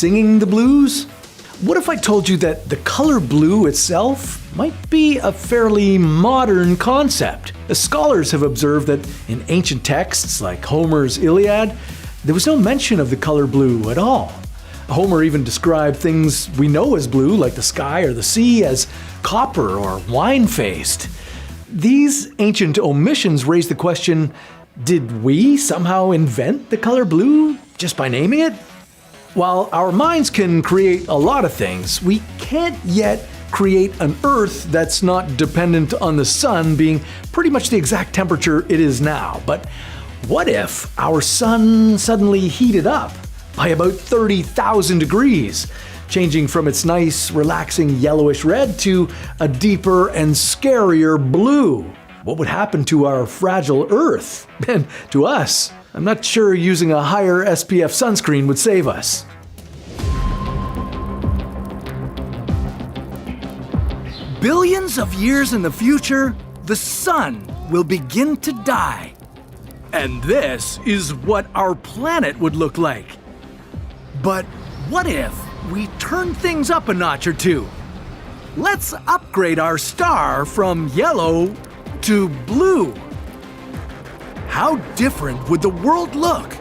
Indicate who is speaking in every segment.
Speaker 1: singing the blues? What if I told you that the color blue itself might be a fairly modern concept? The scholars have observed that in ancient texts like Homer's Iliad, there was no mention of the color blue at all. Homer even described things we know as blue, like the sky or the sea, as copper or wine-faced. These ancient omissions raise the question, did we somehow invent the color blue just by naming it? While our minds can create a lot of things, we can't yet create an Earth that's not dependent on the sun being pretty much the exact temperature it is now. But what if our sun suddenly heated up by about 30,000 degrees, changing from its nice, relaxing yellowish red to a deeper and scarier blue? What would happen to our fragile Earth? And to us? I'm not sure using a higher SPF sunscreen would save us. Billions of years in the future, the sun will begin to die. And this is what our planet would look like. But what if we turn things up a notch or two? Let's upgrade our star from yellow to blue. How different would the world look?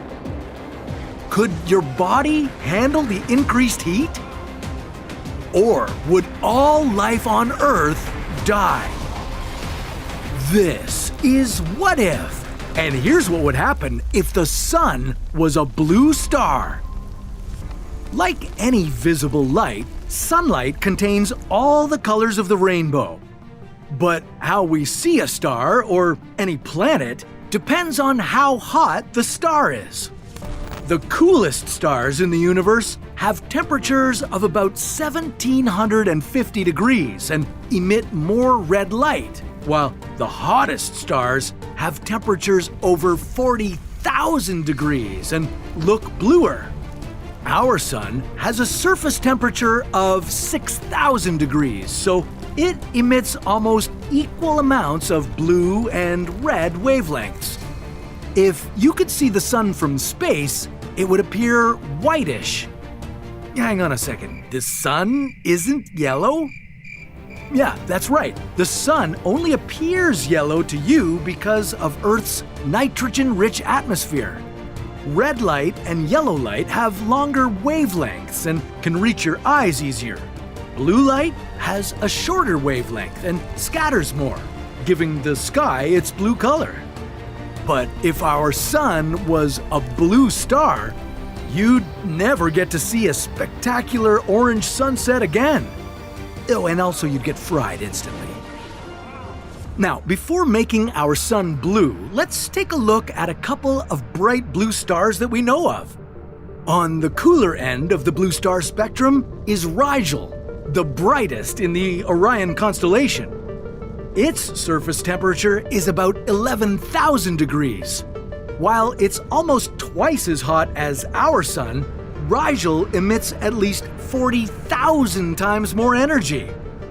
Speaker 1: Could your body handle the increased heat? Or would all life on Earth die? This is What If? And here's what would happen if the sun was a blue star. Like any visible light, sunlight contains all the colors of the rainbow. But how we see a star, or any planet, depends on how hot the star is. The coolest stars in the universe have temperatures of about 1750 degrees and emit more red light, while the hottest stars have temperatures over 40,000 degrees and look bluer. Our sun has a surface temperature of 6,000 degrees, so it emits almost equal amounts of blue and red wavelengths. If you could see the sun from space, it would appear whitish. Hang on a second, the sun isn't yellow? Yeah, that's right. The sun only appears yellow to you because of Earth's nitrogen-rich atmosphere. Red light and yellow light have longer wavelengths and can reach your eyes easier. Blue light has a shorter wavelength and scatters more, giving the sky its blue color. But if our sun was a blue star, you'd never get to see a spectacular orange sunset again. Oh, and also you'd get fried instantly. Now, before making our sun blue, let's take a look at a couple of bright blue stars that we know of. On the cooler end of the blue star spectrum is Rigel, the brightest in the Orion constellation. Its surface temperature is about 11,000 degrees. While it's almost twice as hot as our sun, Rigel emits at least 40,000 times more energy.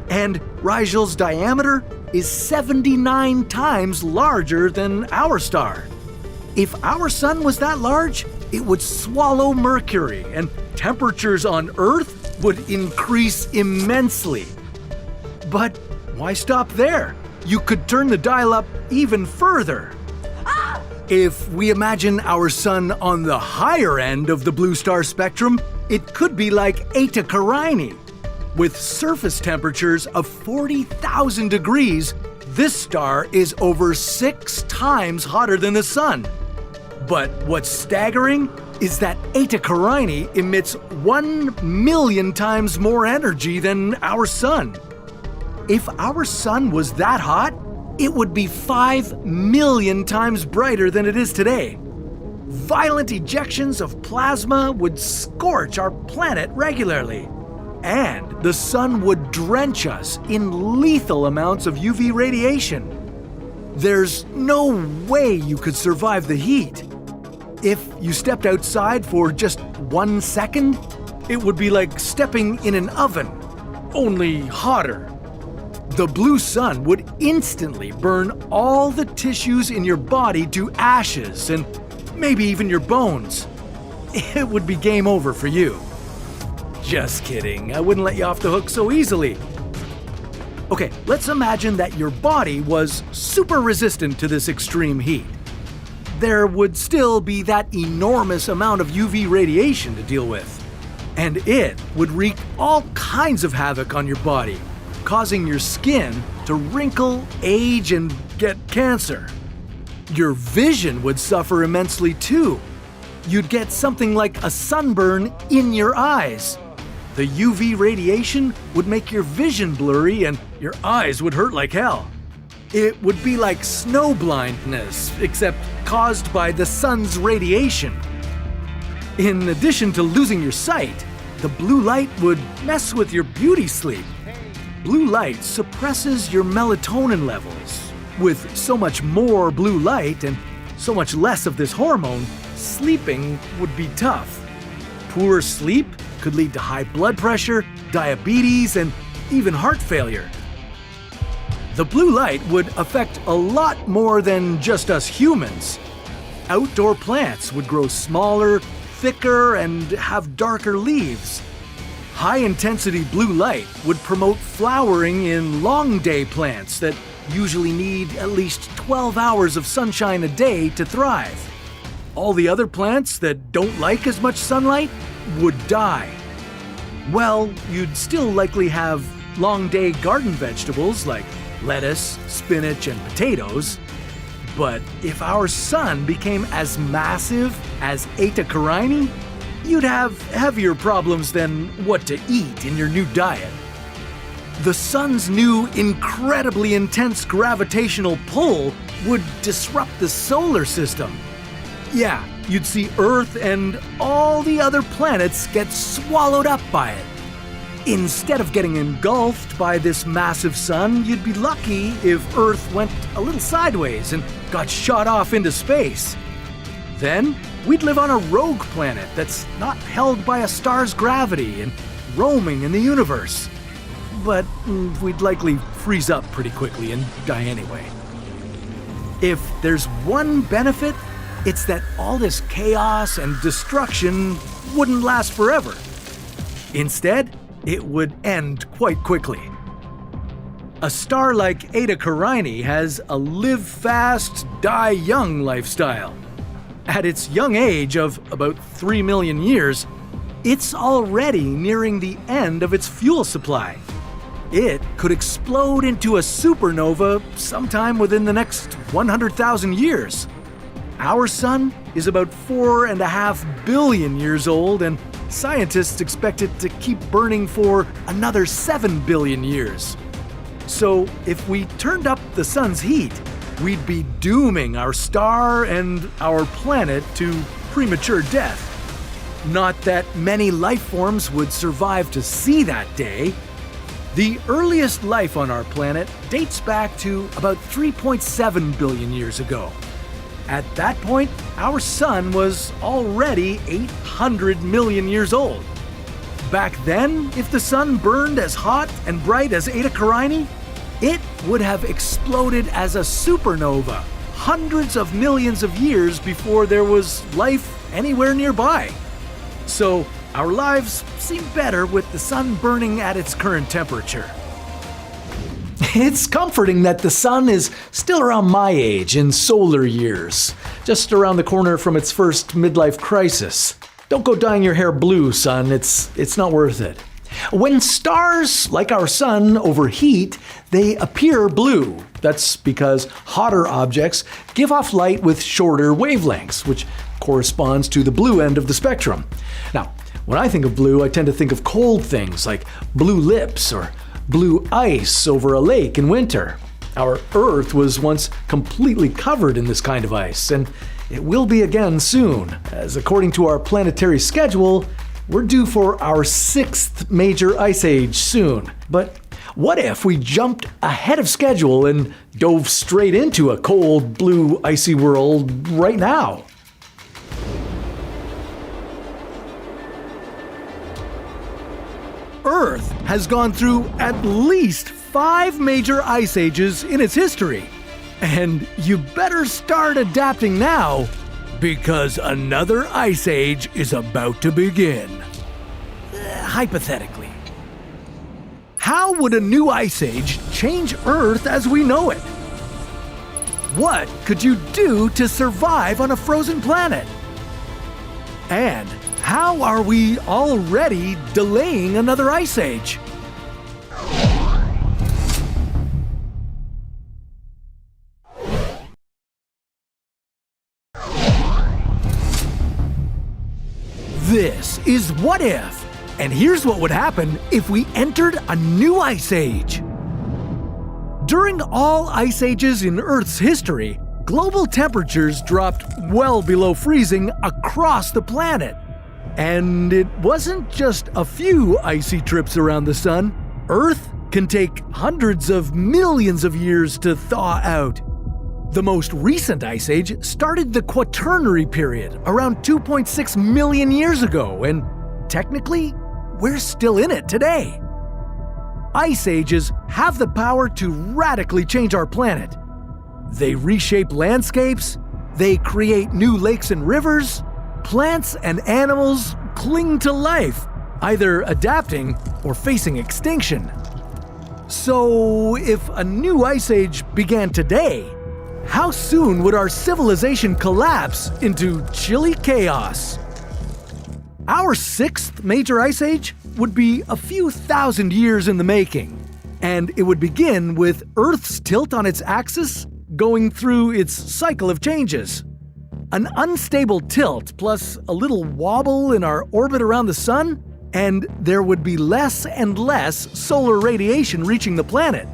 Speaker 1: And Rigel's diameter is 79 times larger than our star. If our sun was that large, it would swallow Mercury, and temperatures on Earth would increase immensely. But why stop there? You could turn the dial up even further. If we imagine our sun on the higher end of the blue star spectrum, it could be like Eta Carinae. With surface temperatures of 40,000 degrees, this star is over 6 times hotter than the sun. But what's staggering is that Eta Carinae emits 1,000,000 times more energy than our sun. If our sun was that hot, it would be 5,000,000 times brighter than it is today. Violent ejections of plasma would scorch our planet regularly. And the sun would drench us in lethal amounts of UV radiation. There's no way you could survive the heat. If you stepped outside for just 1 second, it would be like stepping in an oven, only hotter. The blue sun would instantly burn all the tissues in your body to ashes and maybe even your bones. It would be game over for you. Just kidding, I wouldn't let you off the hook so easily. Okay, let's imagine that your body was super resistant to this extreme heat. There would still be that enormous amount of UV radiation to deal with. And it would wreak all kinds of havoc on your body, causing your skin to wrinkle, age, and get cancer. Your vision would suffer immensely too. You'd get something like a sunburn in your eyes. The UV radiation would make your vision blurry and your eyes would hurt like hell. It would be like snow blindness, except caused by the sun's radiation. In addition to losing your sight, the blue light would mess with your beauty sleep. Blue light suppresses your melatonin levels. With so much more blue light and so much less of this hormone, sleeping would be tough. Poor sleep could lead to high blood pressure, diabetes, and even heart failure. The blue light would affect a lot more than just us humans. Outdoor plants would grow smaller, thicker, and have darker leaves. High-intensity blue light would promote flowering in long-day plants that usually need at least 12 hours of sunshine a day to thrive. All the other plants that don't like as much sunlight would die. Well, you'd still likely have long-day garden vegetables like lettuce, spinach, and potatoes. But if our sun became as massive as Eta Carini, you'd have heavier problems than what to eat in your new diet. The sun's new, incredibly intense gravitational pull would disrupt the solar system. Yeah, you'd see Earth and all the other planets get swallowed up by it. Instead of getting engulfed by this massive sun, you'd be lucky if Earth went a little sideways and got shot off into space. Then, we'd live on a rogue planet that's not held by a star's gravity and roaming in the universe. But we'd likely freeze up pretty quickly and die anyway. If there's one benefit, it's that all this chaos and destruction wouldn't last forever. Instead, it would end quite quickly. A star like Eta Carini has a live fast, die young lifestyle. At its young age of about 3 million years, it's already nearing the end of its fuel supply. It could explode into a supernova sometime within the next 100,000 years. Our sun is about 4.5 billion years old, and scientists expect it to keep burning for another 7 billion years. So if we turned up the sun's heat, we'd be dooming our star and our planet to premature death. Not that many life forms would survive to see that day. The earliest life on our planet dates back to about 3.7 billion years ago. At that point, our sun was already 800 million years old. Back then, if the sun burned as hot and bright as Eta Carini, it would have exploded as a supernova hundreds of millions of years before there was life anywhere nearby. So, our lives seem better with the sun burning at its current temperature. It's comforting that the sun is still around my age in solar years, just around the corner from its first midlife crisis. Don't go dyeing your hair blue, son. It's not worth it. When stars, like our sun, overheat, they appear blue. That's because hotter objects give off light with shorter wavelengths, which corresponds to the blue end of the spectrum. Now, when I think of blue, I tend to think of cold things like blue lips or blue ice over a lake in winter. Our Earth was once completely covered in this kind of ice, and it will be again soon, as according to our planetary schedule, we're due for our 6th major ice age soon. But what if we jumped ahead of schedule and dove straight into a cold, blue, icy world right now? Earth has gone through at least 5 major ice ages in its history. And you better start adapting now, because another ice age is about to begin. hypothetically. How would a new ice age change Earth as we know it? What could you do to survive on a frozen planet? And how are we already delaying another ice age? This is What If, and here's what would happen if we entered a new ice age. During all ice ages in Earth's history, global temperatures dropped well below freezing across the planet. And it wasn't just a few icy trips around the sun. Earth can take hundreds of millions of years to thaw out. The most recent ice age started the Quaternary period around 2.6 million years ago, and technically, we're still in it today. Ice ages have the power to radically change our planet. They reshape landscapes, they create new lakes and rivers, plants and animals cling to life, either adapting or facing extinction. So, if a new ice age began today, how soon would our civilization collapse into chilly chaos? Our sixth major ice age would be a few thousand years in the making, and it would begin with Earth's tilt on its axis going through its cycle of changes. An unstable tilt plus a little wobble in our orbit around the sun, and there would be less and less solar radiation reaching the planet.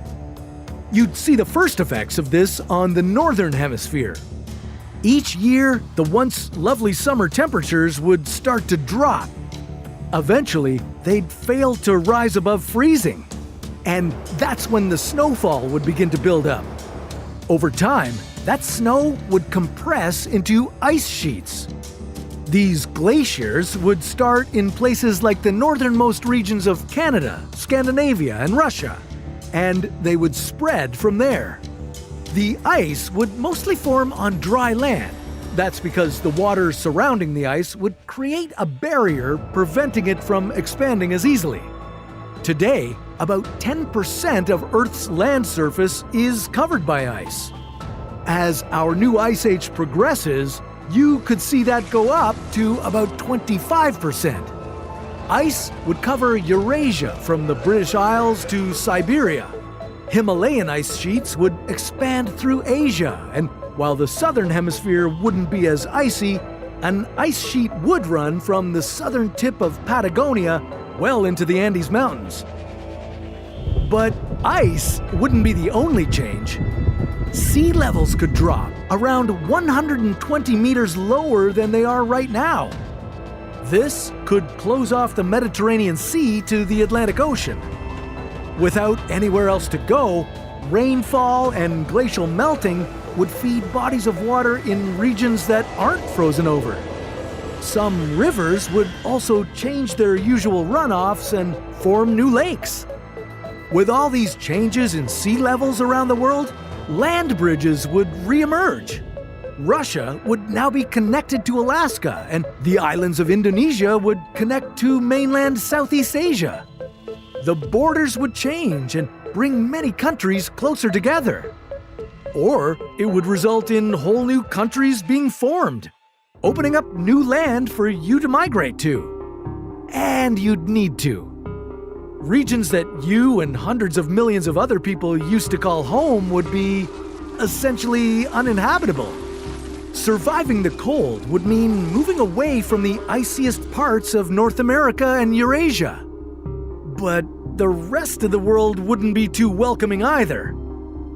Speaker 1: You'd see the first effects of this on the northern hemisphere. Each year, the once lovely summer temperatures would start to drop. Eventually, they'd fail to rise above freezing, and that's when the snowfall would begin to build up. Over time, that snow would compress into ice sheets. These glaciers would start in places like the northernmost regions of Canada, Scandinavia, and Russia, and they would spread from there. The ice would mostly form on dry land. That's because the water surrounding the ice would create a barrier preventing it from expanding as easily. Today, about 10% of Earth's land surface is covered by ice. As our new ice age progresses, you could see that go up to about 25%. Ice would cover Eurasia from the British Isles to Siberia. Himalayan ice sheets would expand through Asia, and while the southern hemisphere wouldn't be as icy, an ice sheet would run from the southern tip of Patagonia well into the Andes Mountains. But ice wouldn't be the only change. Sea levels could drop around 120 meters lower than they are right now. This could close off the Mediterranean Sea to the Atlantic Ocean. Without anywhere else to go, rainfall and glacial melting would feed bodies of water in regions that aren't frozen over. Some rivers would also change their usual runoffs and form new lakes. With all these changes in sea levels around the world, land bridges would re-emerge. Russia would now be connected to Alaska, and the islands of Indonesia would connect to mainland Southeast Asia. The borders would change and bring many countries closer together. Or it would result in whole new countries being formed, opening up new land for you to migrate to. And you'd need to. Regions that you and hundreds of millions of other people used to call home would be essentially uninhabitable. Surviving the cold would mean moving away from the iciest parts of North America and Eurasia. But the rest of the world wouldn't be too welcoming either.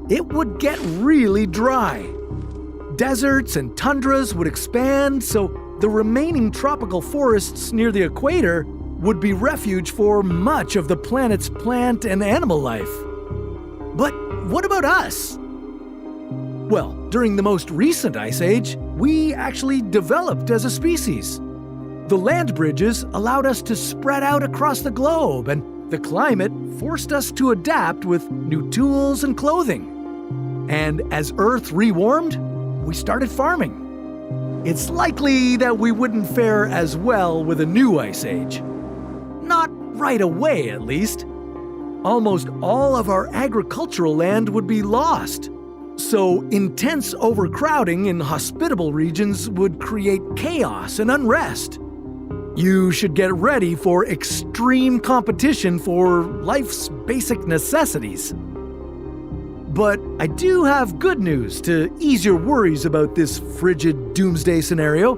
Speaker 1: It would get really dry. Deserts and tundras would expand, so the remaining tropical forests near the equator would be refuge for much of the planet's plant and animal life. But what about us? Well, during the most recent ice age, we actually developed as a species. The land bridges allowed us to spread out across the globe, and the climate forced us to adapt with new tools and clothing. And as Earth rewarmed, we started farming. It's likely that we wouldn't fare as well with a new ice age. Not right away at least. Almost all of our agricultural land would be lost. So intense overcrowding in hospitable regions would create chaos and unrest. You should get ready for extreme competition for life's basic necessities. But I do have good news to ease your worries about this frigid doomsday scenario.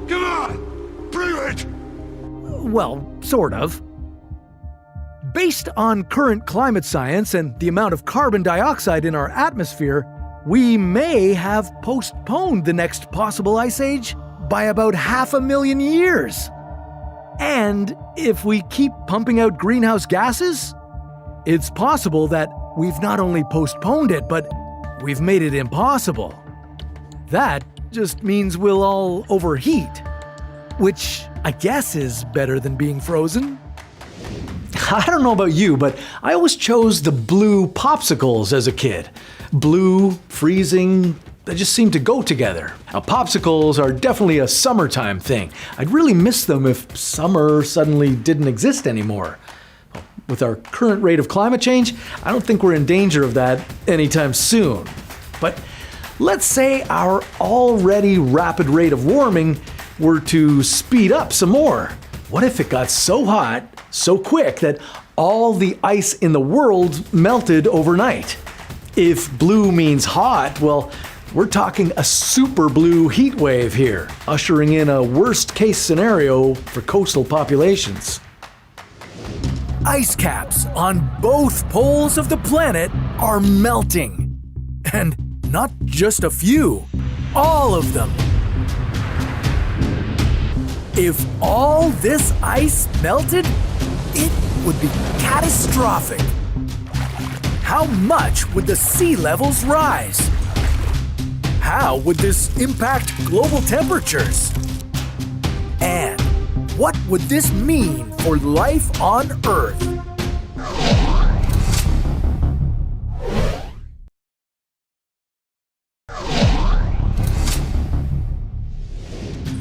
Speaker 2: Come on! Bring it!
Speaker 1: Well, sort of. Based on current climate science and the amount of carbon dioxide in our atmosphere, we may have postponed the next possible ice age by about 500,000 years. And if we keep pumping out greenhouse gases, it's possible that we've not only postponed it, but we've made it impossible. That just means we'll all overheat, which I guess is better than being frozen. I don't know about you, but I always chose the blue popsicles as a kid. Blue, freezing, they just seem to go together. Now, popsicles are definitely a summertime thing. I'd really miss them if summer suddenly didn't exist anymore. With our current rate of climate change, I don't think we're in danger of that anytime soon. But let's say our already rapid rate of warming were to speed up some more. What if it got so hot, so quick, that all the ice in the world melted overnight? If blue means hot, well, we're talking a super blue heat wave here, ushering in a worst-case scenario for coastal populations. Ice caps on both poles of the planet are melting. And not just a few, all of them. If all this ice melted, it would be catastrophic. How much would the sea levels rise? How would this impact global temperatures? And what would this mean for life on Earth?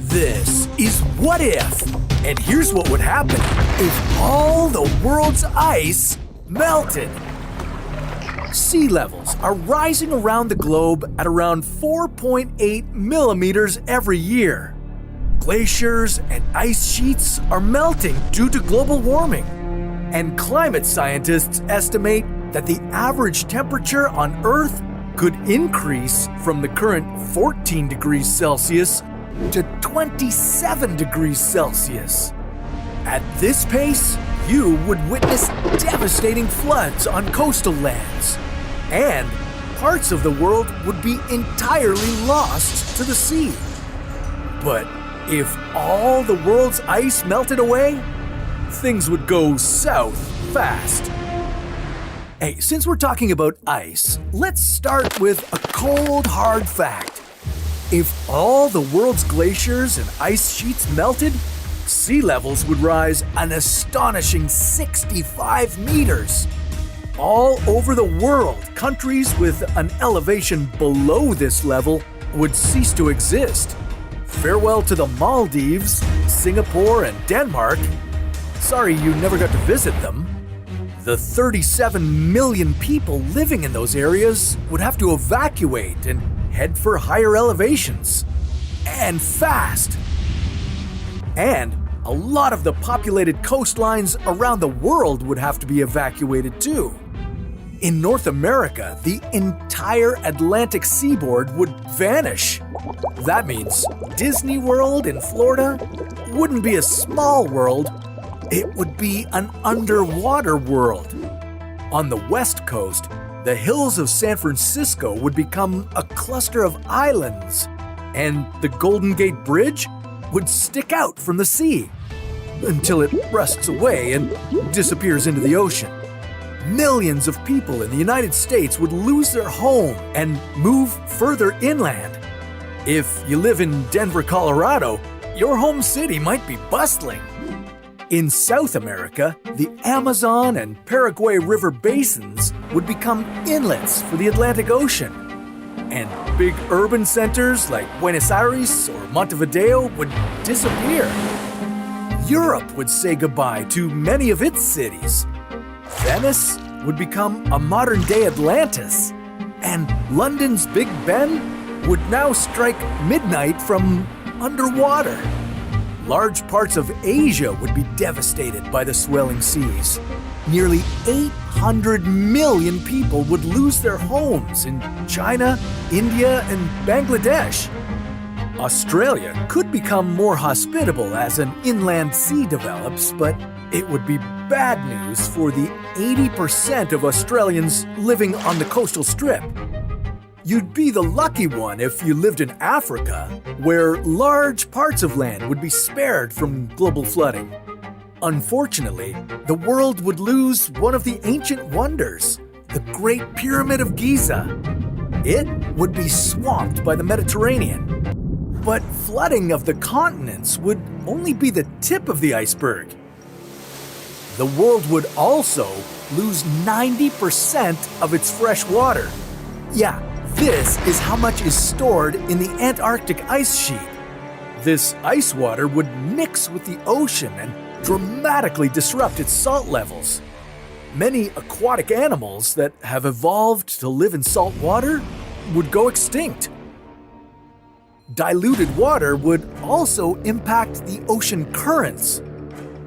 Speaker 1: This is What If, and here's what would happen if all the world's ice melted. Sea levels are rising around the globe at around 4.8 millimeters every year. Glaciers and ice sheets are melting due to global warming, and climate scientists estimate that the average temperature on Earth could increase from the current 14 degrees Celsius to 27 degrees Celsius. At this pace, you would witness devastating floods on coastal lands, and parts of the world would be entirely lost to the sea. But if all the world's ice melted away, things would go south fast. Hey, since we're talking about ice, let's start with a cold, hard fact. If all the world's glaciers and ice sheets melted, sea levels would rise an astonishing 65 meters. All over the world, countries with an elevation below this level would cease to exist. Farewell to the Maldives, Singapore, and Denmark. Sorry you never got to visit them. The 37 million people living in those areas would have to evacuate and head for higher elevations. And fast. And a lot of the populated coastlines around the world would have to be evacuated too. In North America, the entire Atlantic seaboard would vanish. That means Disney World in Florida wouldn't be a small world, it would be an underwater world. On the West Coast, the hills of San Francisco would become a cluster of islands, and the Golden Gate Bridge would stick out from the sea until it rusts away and disappears into the ocean. Millions of people in the United States would lose their home and move further inland. If you live in Denver, Colorado, your home city might be bustling. In South America, the Amazon and Paraguay River basins would become inlets for the Atlantic Ocean. And big urban centers like Buenos Aires or Montevideo would disappear. Europe would say goodbye to many of its cities. Venice would become a modern-day Atlantis. And London's Big Ben would now strike midnight from underwater. Large parts of Asia would be devastated by the swelling seas. Nearly 800 million people would lose their homes in China, India, and Bangladesh. Australia could become more hospitable as an inland sea develops, but it would be bad news for the 80% of Australians living on the coastal strip. You'd be the lucky one if you lived in Africa, where large parts of land would be spared from global flooding. Unfortunately, the world would lose one of the ancient wonders, the Great Pyramid of Giza. It would be swamped by the Mediterranean. But flooding of the continents would only be the tip of the iceberg. The world would also lose 90% of its fresh water. Yeah, this is how much is stored in the Antarctic ice sheet. This ice water would mix with the ocean and dramatically disrupt its salt levels. Many aquatic animals that have evolved to live in salt water would go extinct. Diluted water would also impact the ocean currents.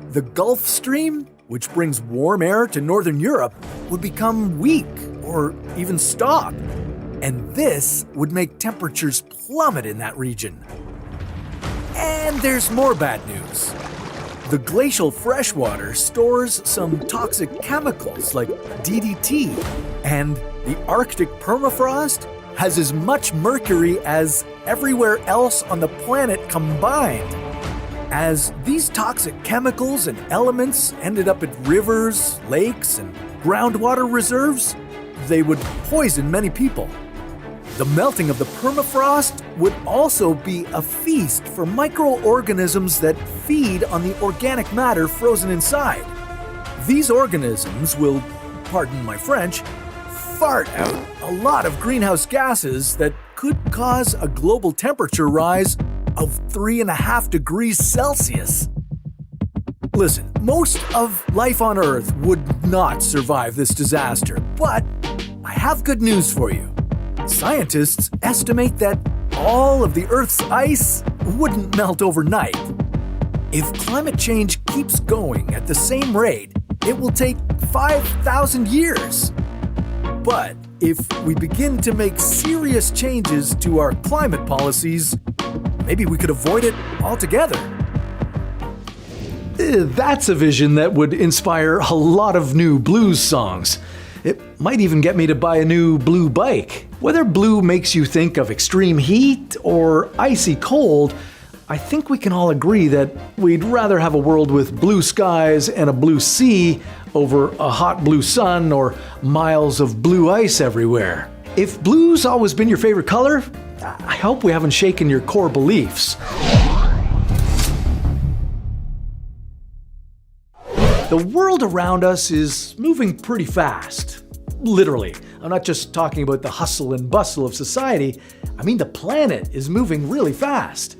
Speaker 1: The Gulf Stream, which brings warm air to northern Europe, would become weak or even stop. And this would make temperatures plummet in that region. And there's more bad news. The glacial freshwater stores some toxic chemicals like DDT, and the Arctic permafrost has as much mercury as everywhere else on the planet combined. As these toxic chemicals and elements ended up at rivers, lakes, and groundwater reserves, they would poison many people. The melting of the permafrost would also be a feast for microorganisms that feed on the organic matter frozen inside. These organisms will, pardon my French, fart out a lot of greenhouse gases that could cause a global temperature rise of 3.5 degrees Celsius. Listen, most of life on Earth would not survive this disaster, but I have good news for you. Scientists estimate that all of the Earth's ice wouldn't melt overnight. If climate change keeps going at the same rate, it will take 5,000 years. But if we begin to make serious changes to our climate policies, maybe we could avoid it altogether.
Speaker 3: That's a vision that would inspire a lot of new blues songs. It might even get me to buy a new blue bike. Whether blue makes you think of extreme heat or icy cold, I think we can all agree that we'd rather have a world with blue skies and a blue sea over a hot blue sun or miles of blue ice everywhere. If blue's always been your favorite color, I hope we haven't shaken your core beliefs. The world around us is moving pretty fast. Literally. I'm not just talking about the hustle and bustle of society. I mean, the planet is moving really fast.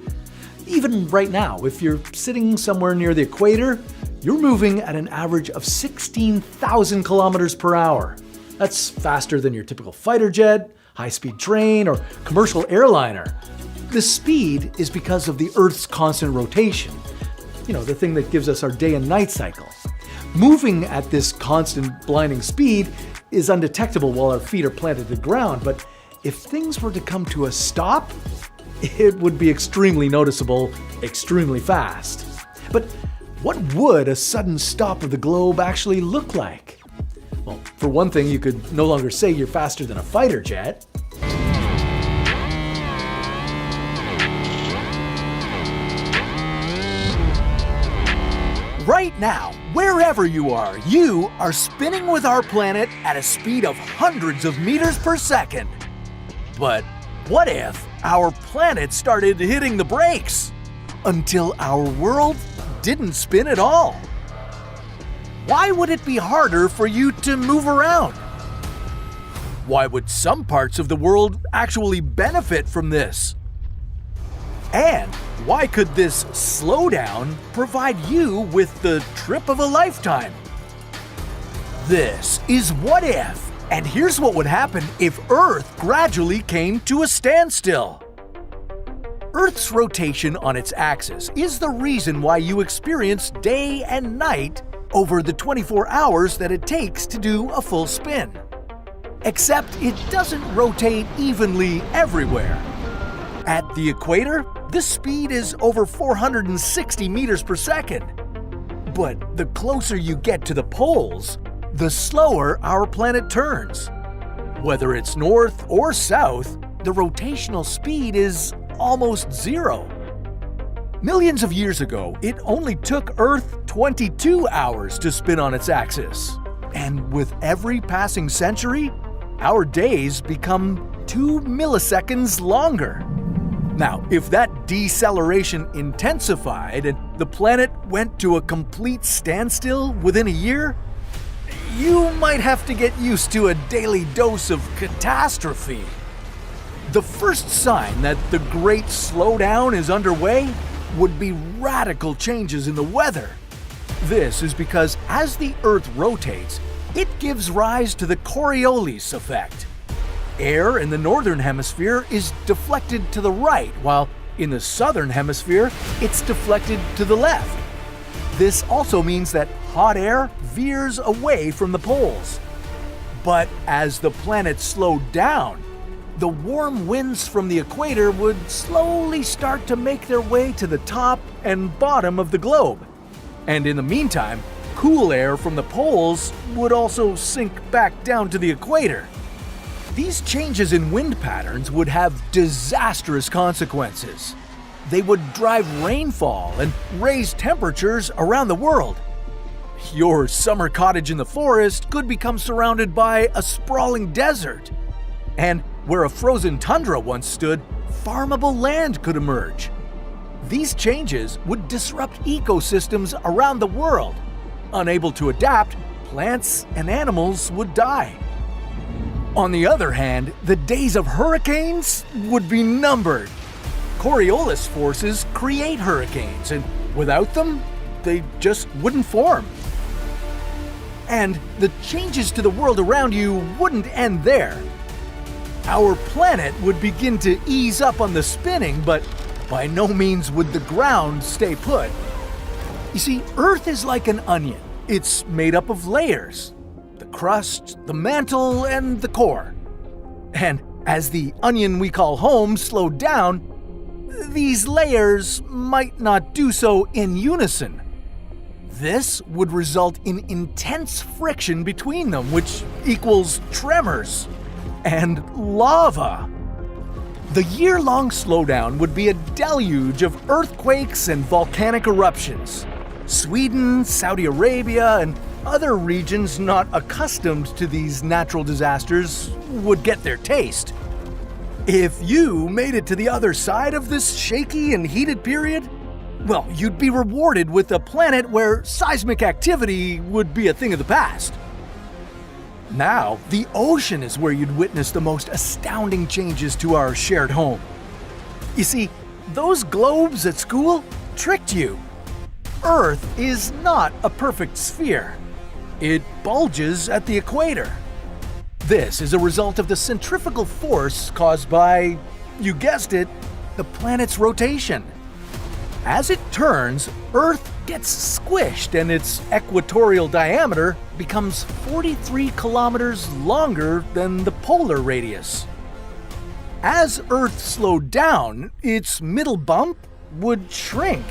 Speaker 3: Even right now, if you're sitting somewhere near the equator, you're moving at an average of 16,000 kilometers per hour. That's faster than your typical fighter jet, high-speed train, or commercial airliner. This speed is because of the Earth's constant rotation. You know, the thing that gives us our day and night cycle. Moving at this constant blinding speed is undetectable while our feet are planted to the ground, but if things were to come to a stop, it would be extremely noticeable, extremely fast. But what would a sudden stop of the globe actually look like? Well, for one thing, you could no longer say you're faster than a fighter jet.
Speaker 1: Right now, wherever you are spinning with our planet at a speed of hundreds of meters per second. But what if our planet started hitting the brakes until our world didn't spin at all? Why would it be harder for you to move around? Why would some parts of the world actually benefit from this? And why could this slowdown provide you with the trip of a lifetime? This is What If, and here's what would happen if Earth gradually came to a standstill. Earth's rotation on its axis is the reason why you experience day and night over the 24 hours that it takes to do a full spin. Except it doesn't rotate evenly everywhere. At the equator, the speed is over 460 meters per second. But the closer you get to the poles, the slower our planet turns. Whether it's north or south, the rotational speed is almost zero. Millions of years ago, it only took Earth 22 hours to spin on its axis. And with every passing century, our days become 2 milliseconds longer. Now, if that deceleration intensified and the planet went to a complete standstill within a year, you might have to get used to a daily dose of catastrophe. The first sign that the great slowdown is underway would be radical changes in the weather. This is because as the Earth rotates, it gives rise to the Coriolis effect. Air in the northern hemisphere is deflected to the right, while in the southern hemisphere, it's deflected to the left. This also means that hot air veers away from the poles. But as the planet slowed down, the warm winds from the equator would slowly start to make their way to the top and bottom of the globe. And in the meantime, cool air from the poles would also sink back down to the equator. These changes in wind patterns would have disastrous consequences. They would drive rainfall and raise temperatures around the world. Your summer cottage in the forest could become surrounded by a sprawling desert. And where a frozen tundra once stood, farmable land could emerge. These changes would disrupt ecosystems around the world. Unable to adapt, plants and animals would die. On the other hand, the days of hurricanes would be numbered. Coriolis forces create hurricanes, and without them, they just wouldn't form. And the changes to the world around you wouldn't end there. Our planet would begin to ease up on the spinning, but by no means would the ground stay put. You see, Earth is like an onion. It's made up of layers: the crust, the mantle, and the core. And as the onion we call home slowed down, these layers might not do so in unison. This would result in intense friction between them, which equals tremors and lava. The year-long slowdown would be a deluge of earthquakes and volcanic eruptions. Sweden, Saudi Arabia, and other regions not accustomed to these natural disasters would get their taste. If you made it to the other side of this shaky and heated period, well, you'd be rewarded with a planet where seismic activity would be a thing of the past. Now, the ocean is where you'd witness the most astounding changes to our shared home. You see, those globes at school tricked you. Earth is not a perfect sphere. It bulges at the equator. This is a result of the centrifugal force caused by, you guessed it, the planet's rotation. As it turns, Earth gets squished and its equatorial diameter becomes 43 kilometers longer than the polar radius. As Earth slowed down, its middle bump would shrink.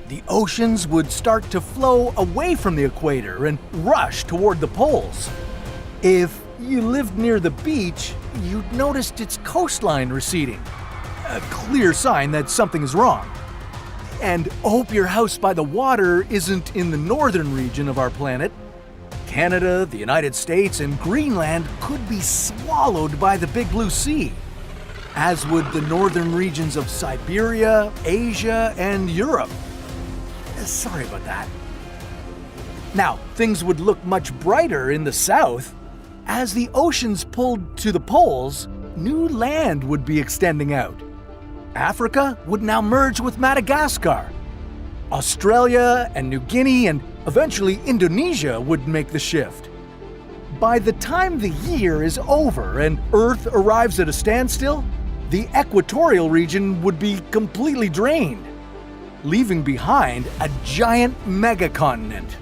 Speaker 1: The oceans would start to flow away from the equator and rush toward the poles. If you lived near the beach, you'd noticed its coastline receding. A clear sign that something is wrong. And hope your house by the water isn't in the northern region of our planet. Canada, the United States, and Greenland could be swallowed by the Big Blue Sea, as would the northern regions of Siberia, Asia, and Europe. Sorry about that. Now, things would look much brighter in the south. As the oceans pulled to the poles, new land would be extending out. Africa would now merge with Madagascar. Australia and New Guinea and eventually Indonesia would make the shift. By the time the year is over and Earth arrives at a standstill, the equatorial region would be completely drained, leaving behind a giant megacontinent.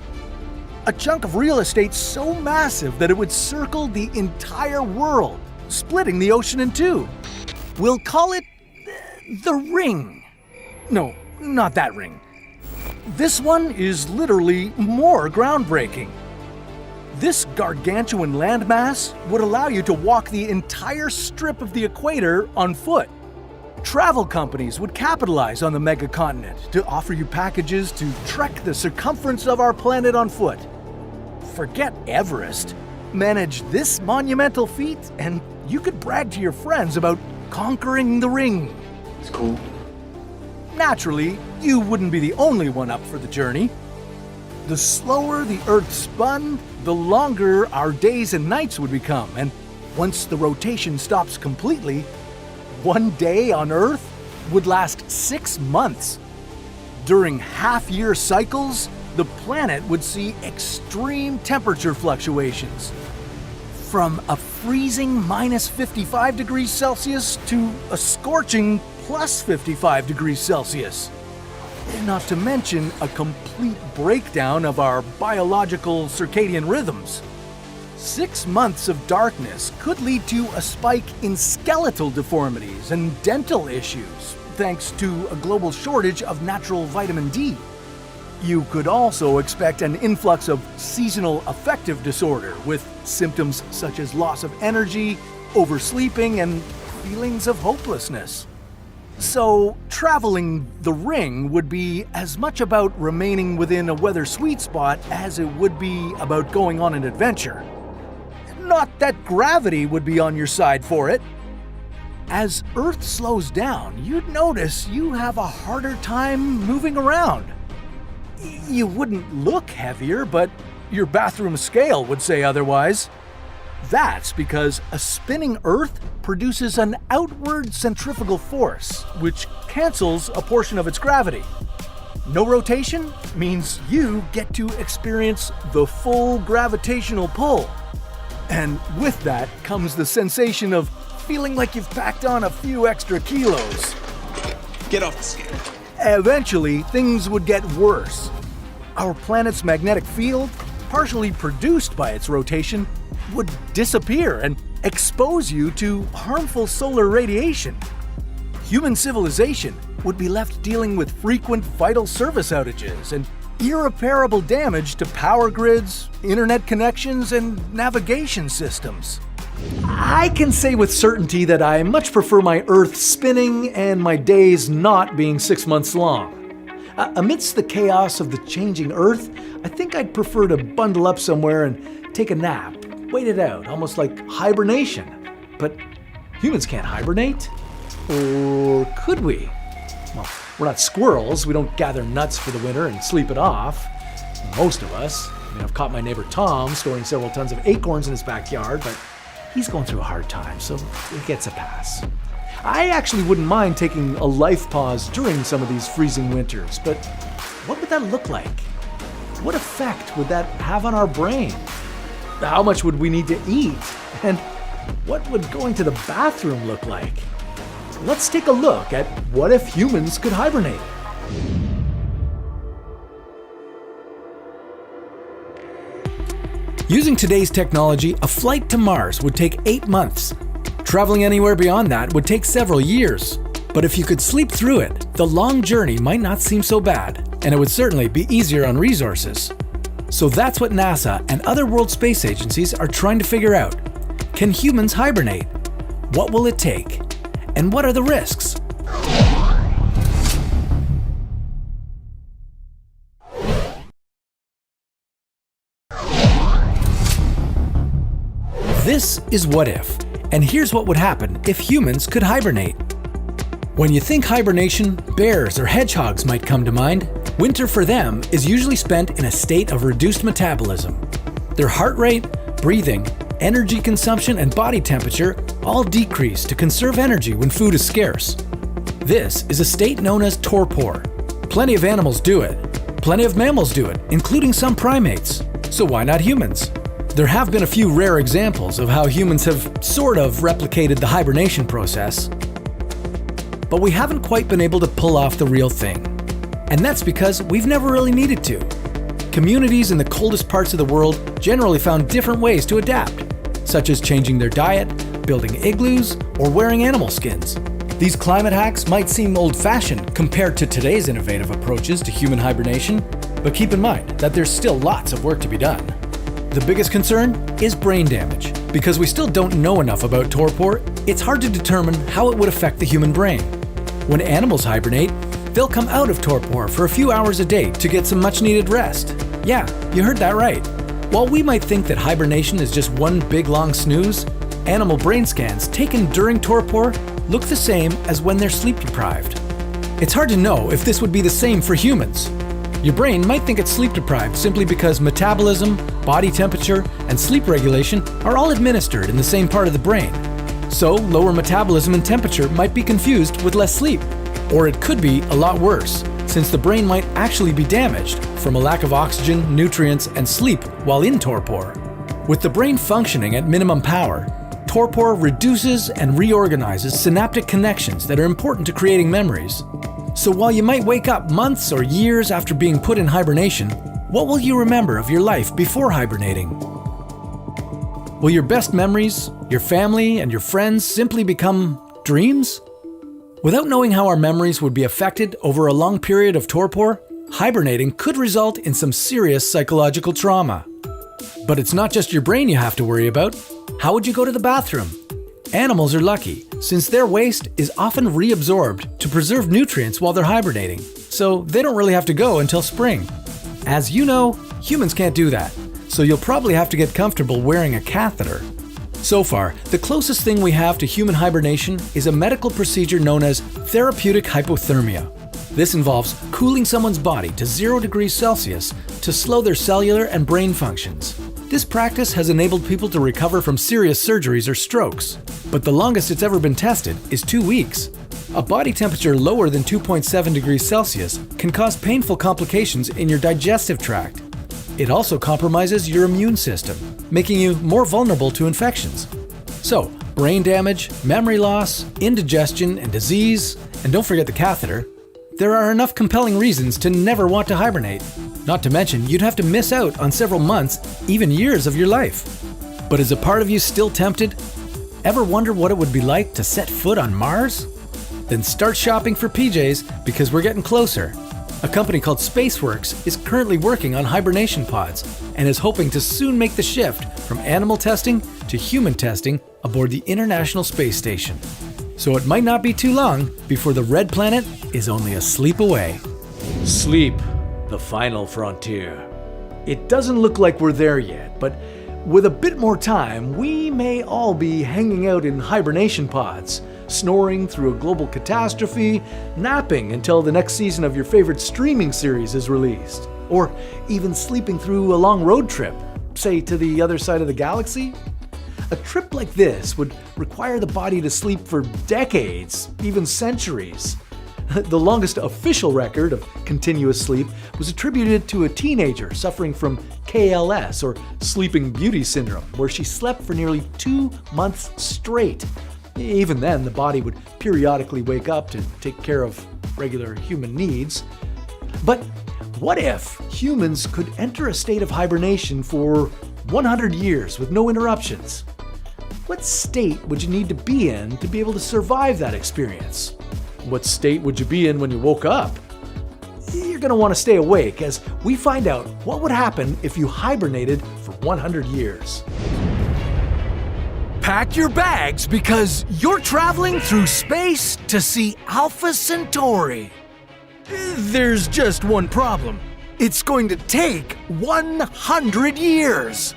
Speaker 1: A chunk of real estate so massive that it would circle the entire world, splitting the ocean in two. We'll call it the ring. No, not that ring. This one is literally more groundbreaking. This gargantuan landmass would allow you to walk the entire strip of the equator on foot. Travel companies would capitalize on the megacontinent to offer you packages to trek the circumference of our planet on foot. Forget Everest. Manage this monumental feat and you could brag to your friends about conquering the ring.
Speaker 2: It's cool.
Speaker 1: Naturally, you wouldn't be the only one up for the journey. The slower the Earth spun, the longer our days and nights would become, and once the rotation stops completely, one day on Earth would last 6 months. During half-year cycles, the planet would see extreme temperature fluctuations. From a freezing minus 55 degrees Celsius to a scorching plus 55 degrees Celsius. Not to mention a complete breakdown of our biological circadian rhythms. 6 months of darkness could lead to a spike in skeletal deformities and dental issues, thanks to a global shortage of natural vitamin D. You could also expect an influx of seasonal affective disorder with symptoms such as loss of energy, oversleeping, and feelings of hopelessness. So, traveling the ring would be as much about remaining within a weather sweet spot as it would be about going on an adventure. Not that gravity would be on your side for it. As Earth slows down, you'd notice you have a harder time moving around. You wouldn't look heavier, but your bathroom scale would say otherwise. That's because a spinning Earth produces an outward centrifugal force, which cancels a portion of its gravity. No rotation means you get to experience the full gravitational pull. And with that comes the sensation of feeling like you've packed on a few extra kilos.
Speaker 2: Get off the scale.
Speaker 1: Eventually, things would get worse. Our planet's magnetic field, partially produced by its rotation, would disappear and expose you to harmful solar radiation. Human civilization would be left dealing with frequent vital service outages and irreparable damage to power grids, internet connections, and navigation systems. I can say with certainty that I much prefer my Earth spinning and my days not being 6 months long. Amidst the chaos of the changing Earth, I think I'd prefer to bundle up somewhere and take a nap, wait it out, almost like hibernation. But humans can't hibernate. Or could we? Well, we're not squirrels. We don't gather nuts for the winter and sleep it off. Most of us. I've caught my neighbor Tom storing several tons of acorns in his backyard, but he's going through a hard time, so it gets a pass. I actually wouldn't mind taking a life pause during some of these freezing winters, but what would that look like? What effect would that have on our brain? How much would we need to eat? And what would going to the bathroom look like? Let's take a look at what if humans could hibernate.
Speaker 3: Using today's technology, a flight to Mars would take 8 months. Traveling anywhere beyond that would take several years. But if you could sleep through it, the long journey might not seem so bad, and it would certainly be easier on resources. So that's what NASA and other world space agencies are trying to figure out. Can humans hibernate? What will it take? And what are the risks? This is What If, and here's what would happen if humans could hibernate. When you think hibernation, bears or hedgehogs might come to mind. Winter for them is usually spent in a state of reduced metabolism. Their heart rate, breathing, energy consumption, and body temperature all decrease to conserve energy when food is scarce. This is a state known as torpor. Plenty of animals do it. Plenty of mammals do it, including some primates. So why not humans? There have been a few rare examples of how humans have sort of replicated the hibernation process, but we haven't quite been able to pull off the real thing. And that's because we've never really needed to. Communities in the coldest parts of the world generally found different ways to adapt, such as changing their diet, building igloos, or wearing animal skins. These climate hacks might seem old-fashioned compared to today's innovative approaches to human hibernation, but keep in mind that there's still lots of work to be done. The biggest concern is brain damage. Because we still don't know enough about torpor, it's hard to determine how it would affect the human brain. When animals hibernate, they'll come out of torpor for a few hours a day to get some much-needed rest. Yeah, you heard that right. While we might think that hibernation is just one big long snooze, animal brain scans taken during torpor look the same as when they're sleep-deprived. It's hard to know if this would be the same for humans. Your brain might think it's sleep-deprived simply because metabolism, body temperature, and sleep regulation are all administered in the same part of the brain. So, lower metabolism and temperature might be confused with less sleep. Or it could be a lot worse, since the brain might actually be damaged from a lack of oxygen, nutrients, and sleep while in torpor. With the brain functioning at minimum power, torpor reduces and reorganizes synaptic connections that are important to creating memories. So while you might wake up months or years after being put in hibernation, what will you remember of your life before hibernating? Will your best memories, your family, and your friends simply become dreams? Without knowing how our memories would be affected over a long period of torpor, hibernating could result in some serious psychological trauma. But it's not just your brain you have to worry about. How would you go to the bathroom? Animals are lucky, since their waste is often reabsorbed to preserve nutrients while they're hibernating, so they don't really have to go until spring. As you know, humans can't do that, so you'll probably have to get comfortable wearing a catheter. So far, the closest thing we have to human hibernation is a medical procedure known as therapeutic hypothermia. This involves cooling someone's body to 0 degrees Celsius to slow their cellular and brain functions. This practice has enabled people to recover from serious surgeries or strokes, but the longest it's ever been tested is 2 weeks. A body temperature lower than 2.7 degrees Celsius can cause painful complications in your digestive tract. It also compromises your immune system, making you more vulnerable to infections. So, brain damage, memory loss, indigestion, and disease, and don't forget the catheter, there are enough compelling reasons to never want to hibernate. Not to mention, you'd have to miss out on several months, even years of your life. But is a part of you still tempted? Ever wonder what it would be like to set foot on Mars? Then start shopping for PJs because we're getting closer. A company called Spaceworks is currently working on hibernation pods and is hoping to soon make the shift from animal testing to human testing aboard the International Space Station. So it might not be too long before the red planet is only a sleep away.
Speaker 1: Sleep, the final frontier. It doesn't look like we're there yet, but with a bit more time, we may all be hanging out in hibernation pods, snoring through a global catastrophe, napping until the next season of your favorite streaming series is released, or even sleeping through a long road trip, say to the other side of the galaxy. A trip like this would require the body to sleep for decades, even centuries. The longest official record of continuous sleep was attributed to a teenager suffering from KLS, or Sleeping Beauty Syndrome, where she slept for nearly 2 months straight. Even then, the body would periodically wake up to take care of regular human needs. But what if humans could enter a state of hibernation for 100 years with no interruptions? What state would you need to be in to be able to survive that experience? What state would you be in when you woke up? You're going to want to stay awake as we find out what would happen if you hibernated for 100 years. Pack your bags because you're traveling through space to see Alpha Centauri. There's just one problem. It's going to take 100 years.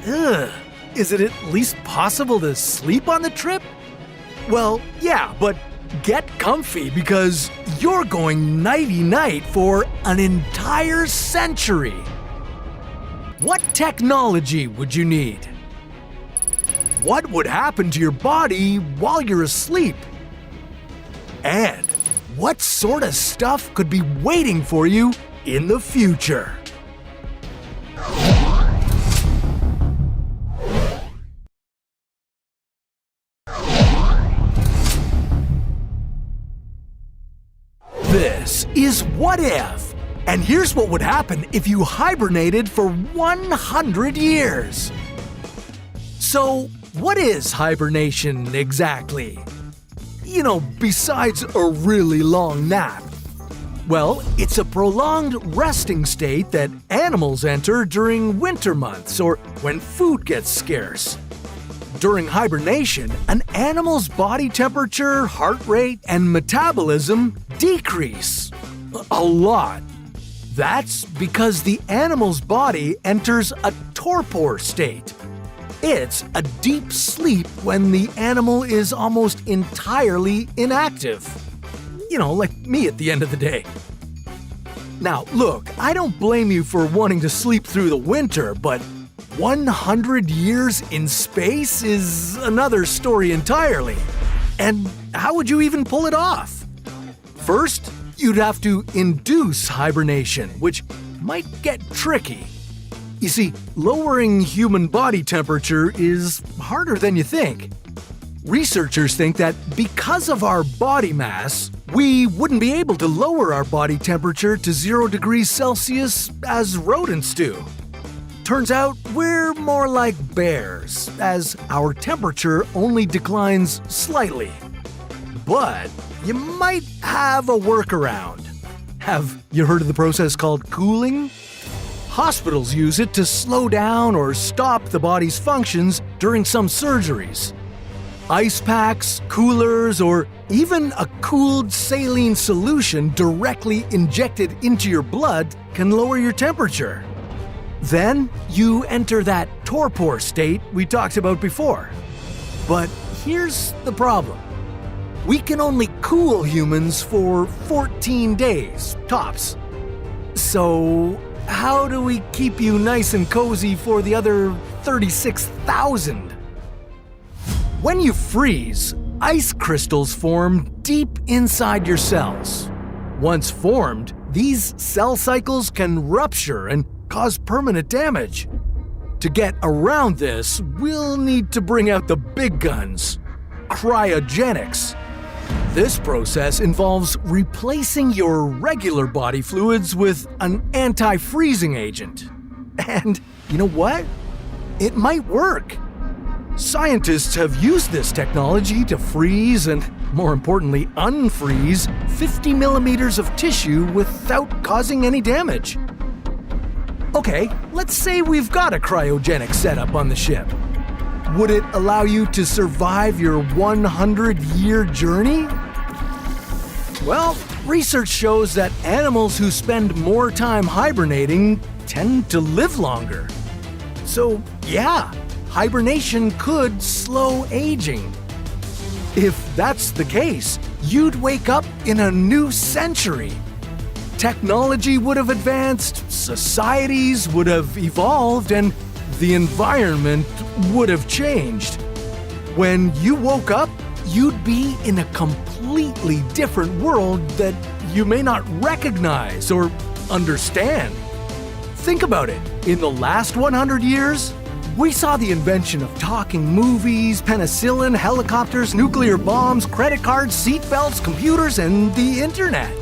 Speaker 1: Ugh. Is it at least possible to sleep on the trip? Well, yeah, but get comfy because you're going nighty-night for an entire century. What technology would you need? What would happen to your body while you're asleep? And what sort of stuff could be waiting for you in the future. This is What If, and here's what would happen if you hibernated for 100 years. So, what is hibernation exactly? You know, besides a really long nap. Well, it's a prolonged resting state that animals enter during winter months or when food gets scarce. During hibernation, an animal's body temperature, heart rate, and metabolism decrease a lot. That's because the animal's body enters a torpor state. It's a deep sleep when the animal is almost entirely inactive. You know, like me at the end of the day. Now, look, I don't blame you for wanting to sleep through the winter, but 100 years in space is another story entirely. And how would you even pull it off? First, you'd have to induce hibernation, which might get tricky. You see, lowering human body temperature is harder than you think. Researchers think that because of our body mass, we wouldn't be able to lower our body temperature to 0 degrees Celsius as rodents do. Turns out we're more like bears, as our temperature only declines slightly. But you might have a workaround. Have you heard of the process called cooling? Hospitals use it to slow down or stop the body's functions during some surgeries. Ice packs, coolers, or even a cooled saline solution directly injected into your blood can lower your temperature. Then you enter that torpor state we talked about before. But here's the problem. We can only cool humans for 14 days, tops. So, how do we keep you nice and cozy for the other 36,000? When you freeze, ice crystals form deep inside your cells. Once formed, these cell cycles can rupture and cause permanent damage. To get around this, we'll need to bring out the big guns: cryogenics. This process involves replacing your regular body fluids with an anti-freezing agent. And you know what? It might work. Scientists have used this technology to freeze and, more importantly, unfreeze 50 millimeters of tissue without causing any damage. Okay, let's say we've got a cryogenic setup on the ship. Would it allow you to survive your 100-year journey? Well, research shows that animals who spend more time hibernating tend to live longer. So, yeah, hibernation could slow aging. If that's the case, you'd wake up in a new century. Technology would have advanced, societies would have evolved, and the environment would have changed. When you woke up, you'd be in a completely different world that you may not recognize or understand. Think about it. In the last 100 years, we saw the invention of talking movies, penicillin, helicopters, nuclear bombs, credit cards, seatbelts, computers, and the internet.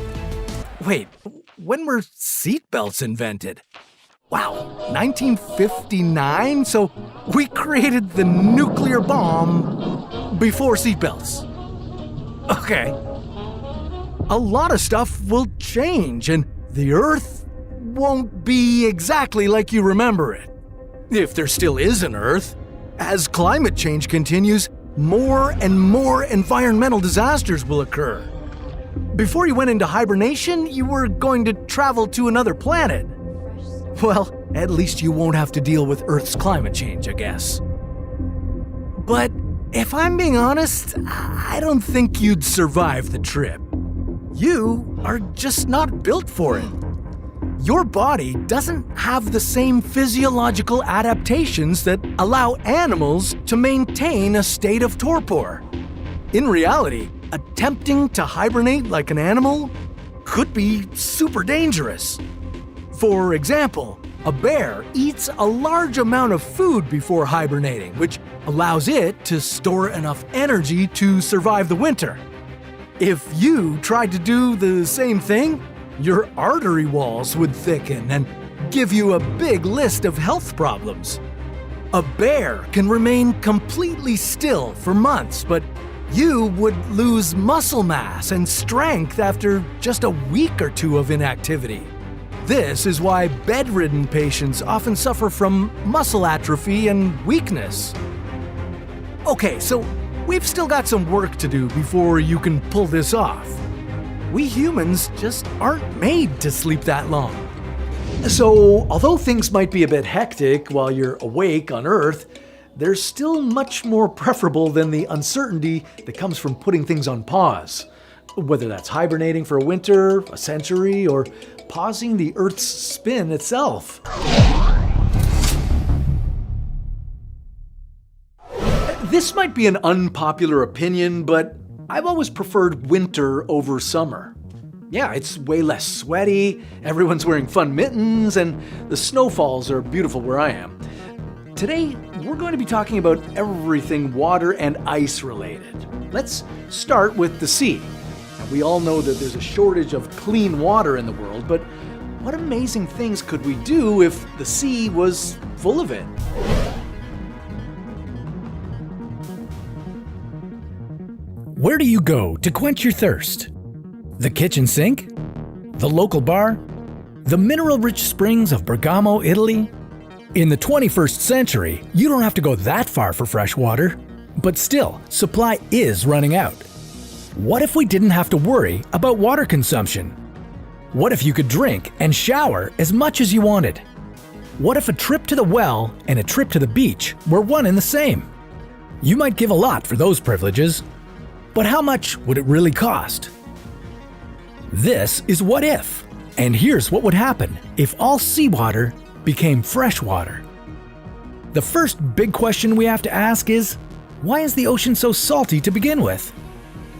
Speaker 1: Wait, when were seatbelts invented? Wow, 1959? So we created the nuclear bomb before seatbelts. Okay. A lot of stuff will change, and the Earth won't be exactly like you remember it. If there still is an Earth. As climate change continues, more and more environmental disasters will occur. Before you went into hibernation, you were going to travel to another planet. Well, at least you won't have to deal with Earth's climate change, I guess. But if I'm being honest, I don't think you'd survive the trip. You are just not built for it. Your body doesn't have the same physiological adaptations that allow animals to maintain a state of torpor. In reality, attempting to hibernate like an animal could be super dangerous. For example, a bear eats a large amount of food before hibernating, which allows it to store enough energy to survive the winter. If you tried to do the same thing, your artery walls would thicken and give you a big list of health problems. A bear can remain completely still for months, but you would lose muscle mass and strength after just a week or two of inactivity. This is why bedridden patients often suffer from muscle atrophy and weakness. Okay, so we've still got some work to do before you can pull this off. We humans just aren't made to sleep that long.
Speaker 3: So, although things might be a bit hectic while you're awake on Earth, they're still much more preferable than the uncertainty that comes from putting things on pause. Whether that's hibernating for a winter, a century, or pausing the Earth's spin itself. This might be an unpopular opinion, but I've always preferred winter over summer. Yeah, it's way less sweaty, everyone's wearing fun mittens, and the snowfalls are beautiful where I am. Today, we're going to be talking about everything water and ice related. Let's start with the sea. Now, we all know that there's a shortage of clean water in the world, but what amazing things could we do if the sea was full of it?
Speaker 1: Where do you go to quench your thirst? The kitchen sink? The local bar? The mineral-rich springs of Bergamo, Italy? In the 21st century, you don't have to go that far for fresh water. But still, supply is running out. What if we didn't have to worry about water consumption? What if you could drink and shower as much as you wanted? What if a trip to the well and a trip to the beach were one and the same? You might give a lot for those privileges, but how much would it really cost? This is What If, and here's what would happen if all seawater became fresh water. The first big question we have to ask is, why is the ocean so salty to begin with?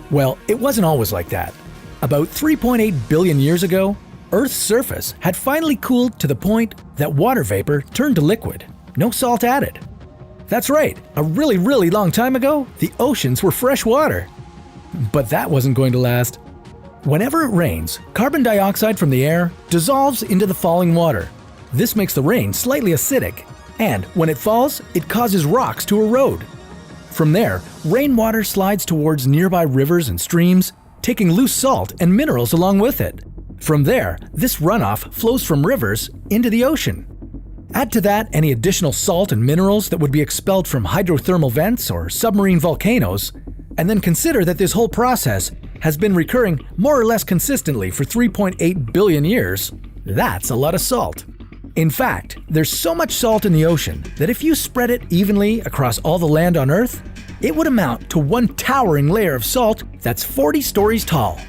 Speaker 1: Well, it wasn't always like that. About 3.8 billion years ago, Earth's surface had finally cooled to the point that water vapor turned to liquid, no salt added. That's right, a really, really long time ago, the oceans were fresh water. But that wasn't going to last. Whenever it rains, carbon dioxide from the air dissolves into the falling water. This makes the rain slightly acidic, and when it falls, it causes rocks to erode. From there, rainwater slides towards nearby rivers and streams, taking loose salt and minerals along with it. From there, this runoff flows from rivers into the ocean. Add to that any additional salt and minerals that would be expelled from hydrothermal vents or submarine volcanoes, and then consider that this whole process has been recurring more or less consistently for 3.8 billion years. That's a lot of salt. In fact, there's so much salt in the ocean that if you spread it evenly across all the land on Earth, it would amount to one towering layer of salt that's 40 stories tall.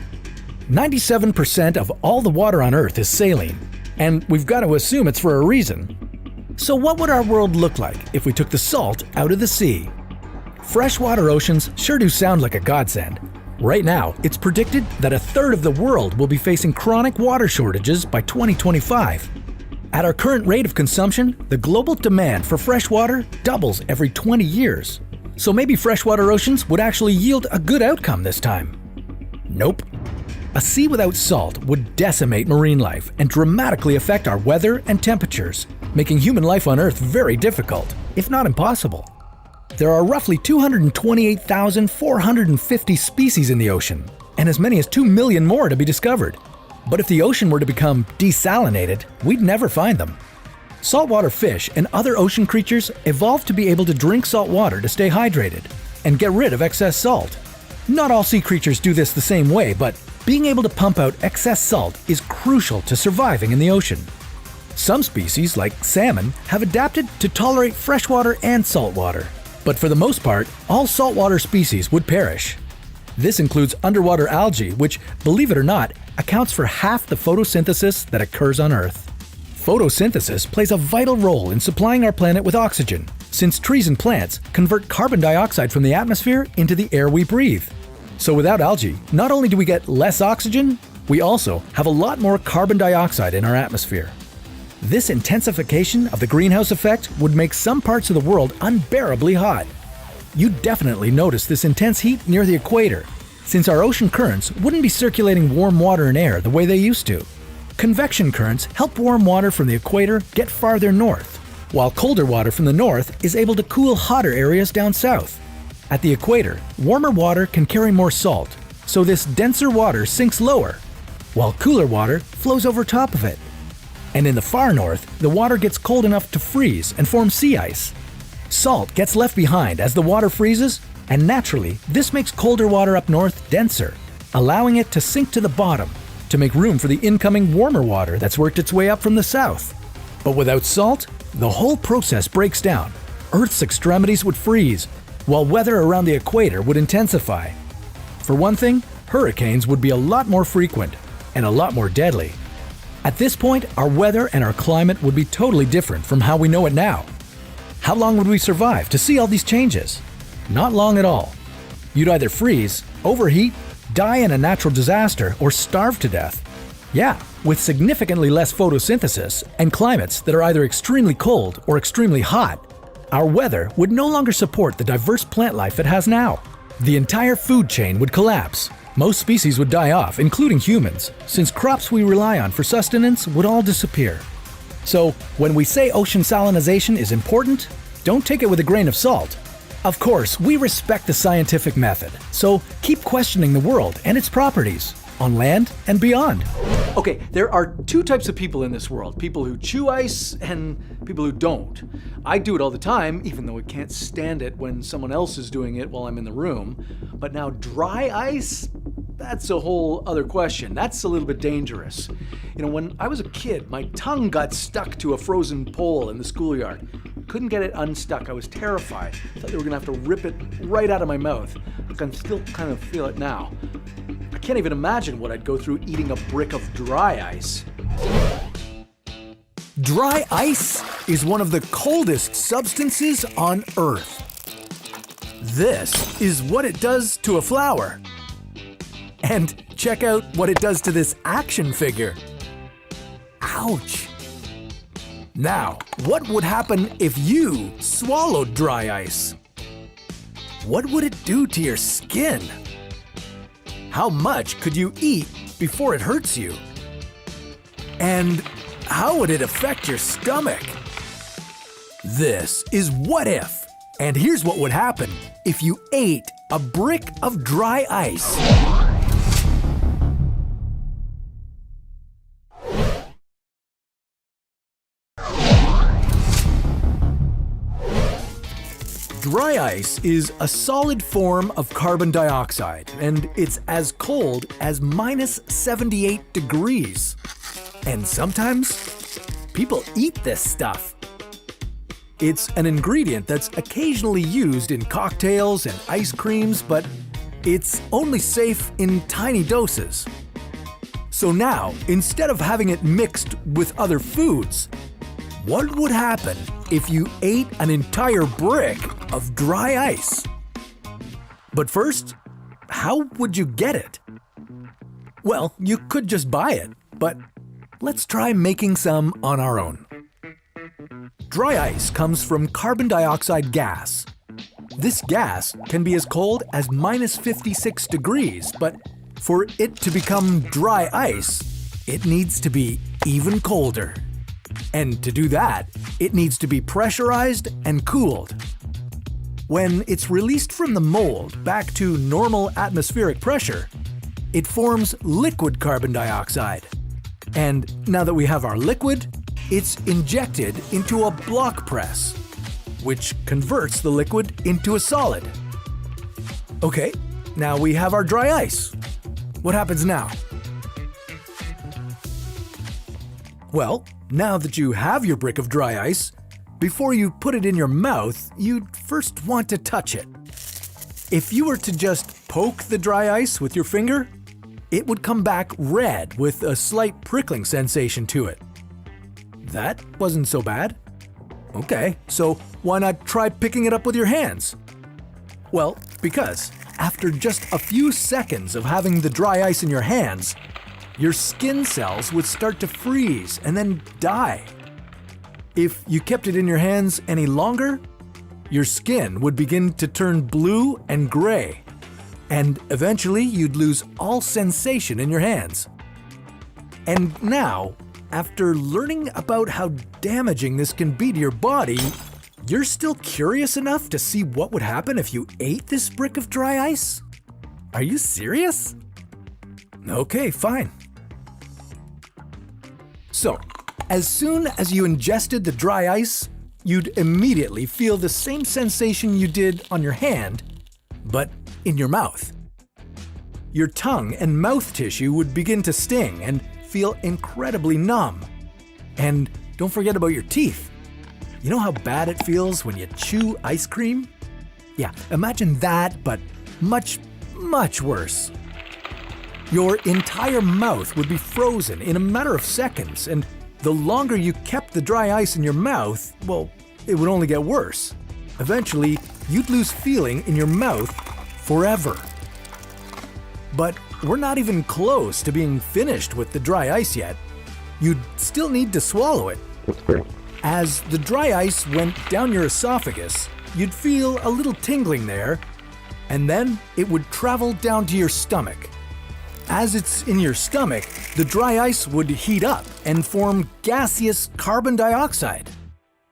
Speaker 1: 97% of all the water on Earth is saline, and we've got to assume it's for a reason. So what would our world look like if we took the salt out of the sea? Freshwater oceans sure do sound like a godsend. Right now, it's predicted that a third of the world will be facing chronic water shortages by 2025. At our current rate of consumption, the global demand for fresh water doubles every 20 years. So maybe freshwater oceans would actually yield a good outcome this time. Nope. A sea without salt would decimate marine life and dramatically affect our weather and temperatures, making human life on Earth very difficult, if not impossible. There are roughly 228,450 species in the ocean, and as many as 2 million more to be discovered. But if the ocean were to become desalinated, we'd never find them. Saltwater fish and other ocean creatures evolved to be able to drink salt water to stay hydrated and get rid of excess salt. Not all sea creatures do this the same way, but being able to pump out excess salt is crucial to surviving in the ocean. Some species, like salmon, have adapted to tolerate freshwater and saltwater. But for the most part, all saltwater species would perish. This includes underwater algae, which, believe it or not, accounts for half the photosynthesis that occurs on Earth. Photosynthesis plays a vital role in supplying our planet with oxygen, since trees and plants convert carbon dioxide from the atmosphere into the air we breathe.
Speaker 3: So without algae, not only do we get less oxygen, we also have a lot more carbon dioxide in our atmosphere. This intensification of the greenhouse effect would make some parts of the world unbearably hot. You'd definitely notice this intense heat near the equator, since our ocean currents wouldn't be circulating warm water and air the way they used to. Convection currents help warm water from the equator get farther north, while colder water from the north is able to cool hotter areas down south. At the equator, warmer water can carry more salt, so this denser water sinks lower, while cooler water flows over top of it. And in the far north, the water gets cold enough to freeze and form sea ice. Salt gets left behind as the water freezes, and naturally, this makes colder water up north denser, allowing it to sink to the bottom to make room for the incoming warmer water that's worked its way up from the south. But without salt, the whole process breaks down. Earth's extremities would freeze, while weather around the equator would intensify. For one thing, hurricanes would be a lot more frequent and a lot more deadly. At this point, our weather and our climate would be totally different from how we know it now. How long would we survive to see all these changes? Not long at all. You'd either freeze, overheat, die in a natural disaster, or starve to death. Yeah, with significantly less photosynthesis and climates that are either extremely cold or extremely hot, our weather would no longer support the diverse plant life it has now. The entire food chain would collapse. Most species would die off, including humans, since crops we rely on for sustenance would all disappear. So, when we say ocean salinization is important, don't take it with a grain of salt. Of course, we respect the scientific method, so keep questioning the world and its properties, on land and beyond. Okay, there are two types of people in this world, people who chew ice and people who don't. I do it all the time, even though I can't stand it when someone else is doing it while I'm in the room. But now dry ice? That's a whole other question. That's a little bit dangerous. You know, when I was a kid, my tongue got stuck to a frozen pole in the schoolyard. Couldn't get it unstuck. I was terrified. I thought they were gonna have to rip it right out of my mouth. I can still kind of feel it now. I can't even imagine what I'd go through eating a brick of dry ice. Dry ice is one of the coldest substances on Earth. This is what it does to a flower. And check out what it does to this action figure. Ouch! Now, what would happen if you swallowed dry ice? What would it do to your skin? How much could you eat before it hurts you? And how would it affect your stomach? This is What If, and here's what would happen if you ate a brick of dry ice. Dry ice is a solid form of carbon dioxide, and it's as cold as minus 78 degrees. And sometimes, people eat this stuff. It's an ingredient that's occasionally used in cocktails and ice creams, but it's only safe in tiny doses. So now, instead of having it mixed with other foods, what would happen if you ate an entire brick of dry ice? But first, how would you get it? Well, you could just buy it, but let's try making some on our own. Dry ice comes from carbon dioxide gas. This gas can be as cold as minus 56 degrees, but for it to become dry ice, it needs to be even colder. And to do that, it needs to be pressurized and cooled. When it's released from the mold back to normal atmospheric pressure, it forms liquid carbon dioxide. And now that we have our liquid, it's injected into a block press, which converts the liquid into a solid. Okay, now we have our dry ice. What happens now? Well, now that you have your brick of dry ice, before you put it in your mouth, you'd first want to touch it. If you were to just poke the dry ice with your finger, it would come back red with a slight prickling sensation to it. That wasn't so bad. Okay, so why not try picking it up with your hands? Well, because after just a few seconds of having the dry ice in your hands, your skin cells would start to freeze and then die. If you kept it in your hands any longer, your skin would begin to turn blue and gray, and eventually you'd lose all sensation in your hands. And now, after learning about how damaging this can be to your body, you're still curious enough to see what would happen if you ate this brick of dry ice? Are you serious? Okay, fine. So, as soon as you ingested the dry ice, you'd immediately feel the same sensation you did on your hand, but in your mouth. Your tongue and mouth tissue would begin to sting and feel incredibly numb. And don't forget about your teeth. You know how bad it feels when you chew ice cream? Yeah, imagine that, but much, much worse. Your entire mouth would be frozen in a matter of seconds, and the longer you kept the dry ice in your mouth, well, it would only get worse. Eventually, you'd lose feeling in your mouth forever. But we're not even close to being finished with the dry ice yet. You'd still need to swallow it. As the dry ice went down your esophagus, you'd feel a little tingling there, and then it would travel down to your stomach. As it's in your stomach, the dry ice would heat up and form gaseous carbon dioxide.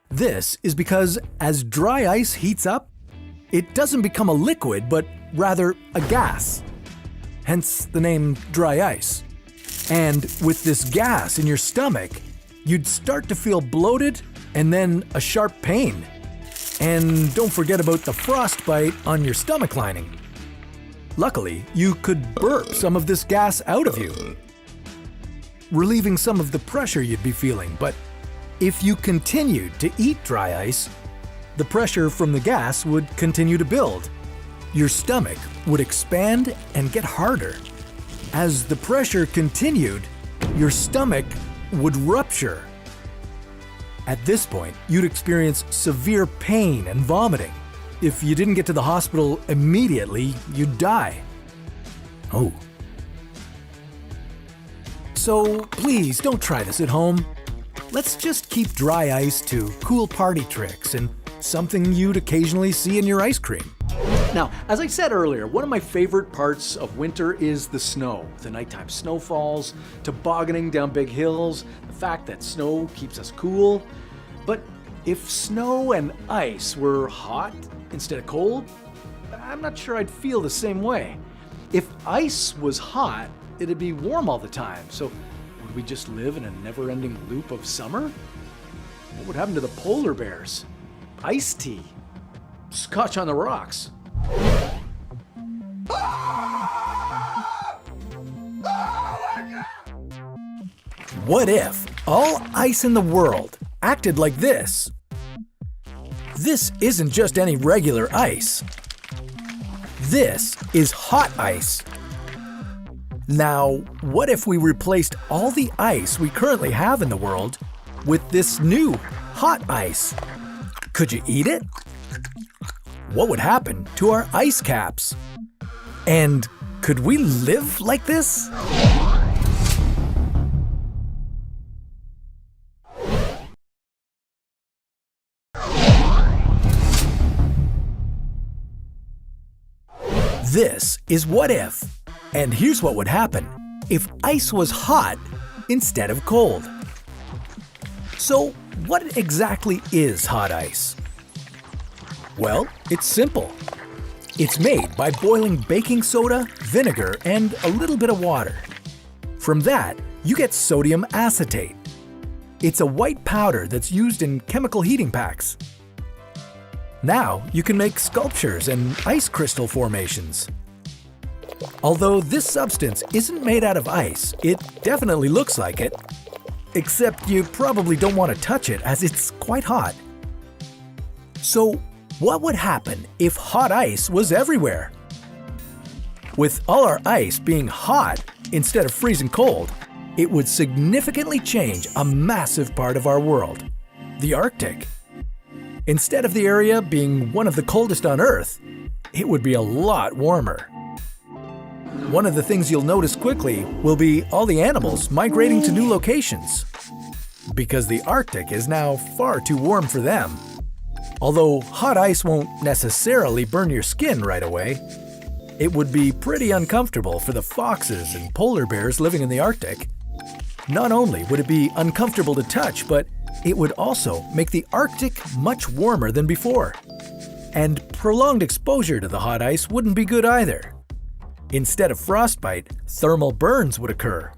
Speaker 3: This is because as dry ice heats up, it doesn't become a liquid, but rather a gas. Hence the name dry ice. And with this gas in your stomach, you'd start to feel bloated and then a sharp pain. And don't forget about the frostbite on your stomach lining. Luckily, you could burp some of this gas out of you, relieving some of the pressure you'd be feeling. But if you continued to eat dry ice, the pressure from the gas would continue to build. Your stomach would expand and get harder. As the pressure continued, your stomach would rupture. At this point, you'd experience severe pain and vomiting. If you didn't get to the hospital immediately, you'd die. Oh. So please don't try this at home. Let's just keep dry ice to cool party tricks and something you'd occasionally see in your ice cream.
Speaker 1: Now, as I said earlier, one of my favorite parts of winter is the snow. The nighttime snowfalls, tobogganing down big hills, the fact that snow keeps us cool. But if snow and ice were hot instead of cold, I'm not sure I'd feel the same way. If ice was hot, it'd be warm all the time. So would we just live in a never-ending loop of summer? What would happen to the polar bears? Iced tea? Scotch on the rocks?
Speaker 3: What if all ice in the world acted like this? This isn't just any regular ice. This is hot ice. Now, what if we replaced all the ice we currently have in the world with this new hot ice? Could you eat it? What would happen to our ice caps? And could we live like this? This is What If, and here's what would happen if ice was hot instead of cold. So, what exactly is hot ice? Well, it's simple. It's made by boiling baking soda, vinegar, and a little bit of water. From that, you get sodium acetate. It's a white powder that's used in chemical heating packs. Now, you can make sculptures and ice crystal formations. Although this substance isn't made out of ice, it definitely looks like it. Except you probably don't want to touch it as it's quite hot. So, what would happen if hot ice was everywhere? With all our ice being hot instead of freezing cold, it would significantly change a massive part of our world, the Arctic. Instead of the area being one of the coldest on Earth, it would be a lot warmer. One of the things you'll notice quickly will be all the animals migrating to new locations, because the Arctic is now far too warm for them. Although hot ice won't necessarily burn your skin right away, it would be pretty uncomfortable for the foxes and polar bears living in the Arctic. Not only would it be uncomfortable to touch, but it would also make the Arctic much warmer than before. And prolonged exposure to the hot ice wouldn't be good either. Instead of frostbite, thermal burns would occur.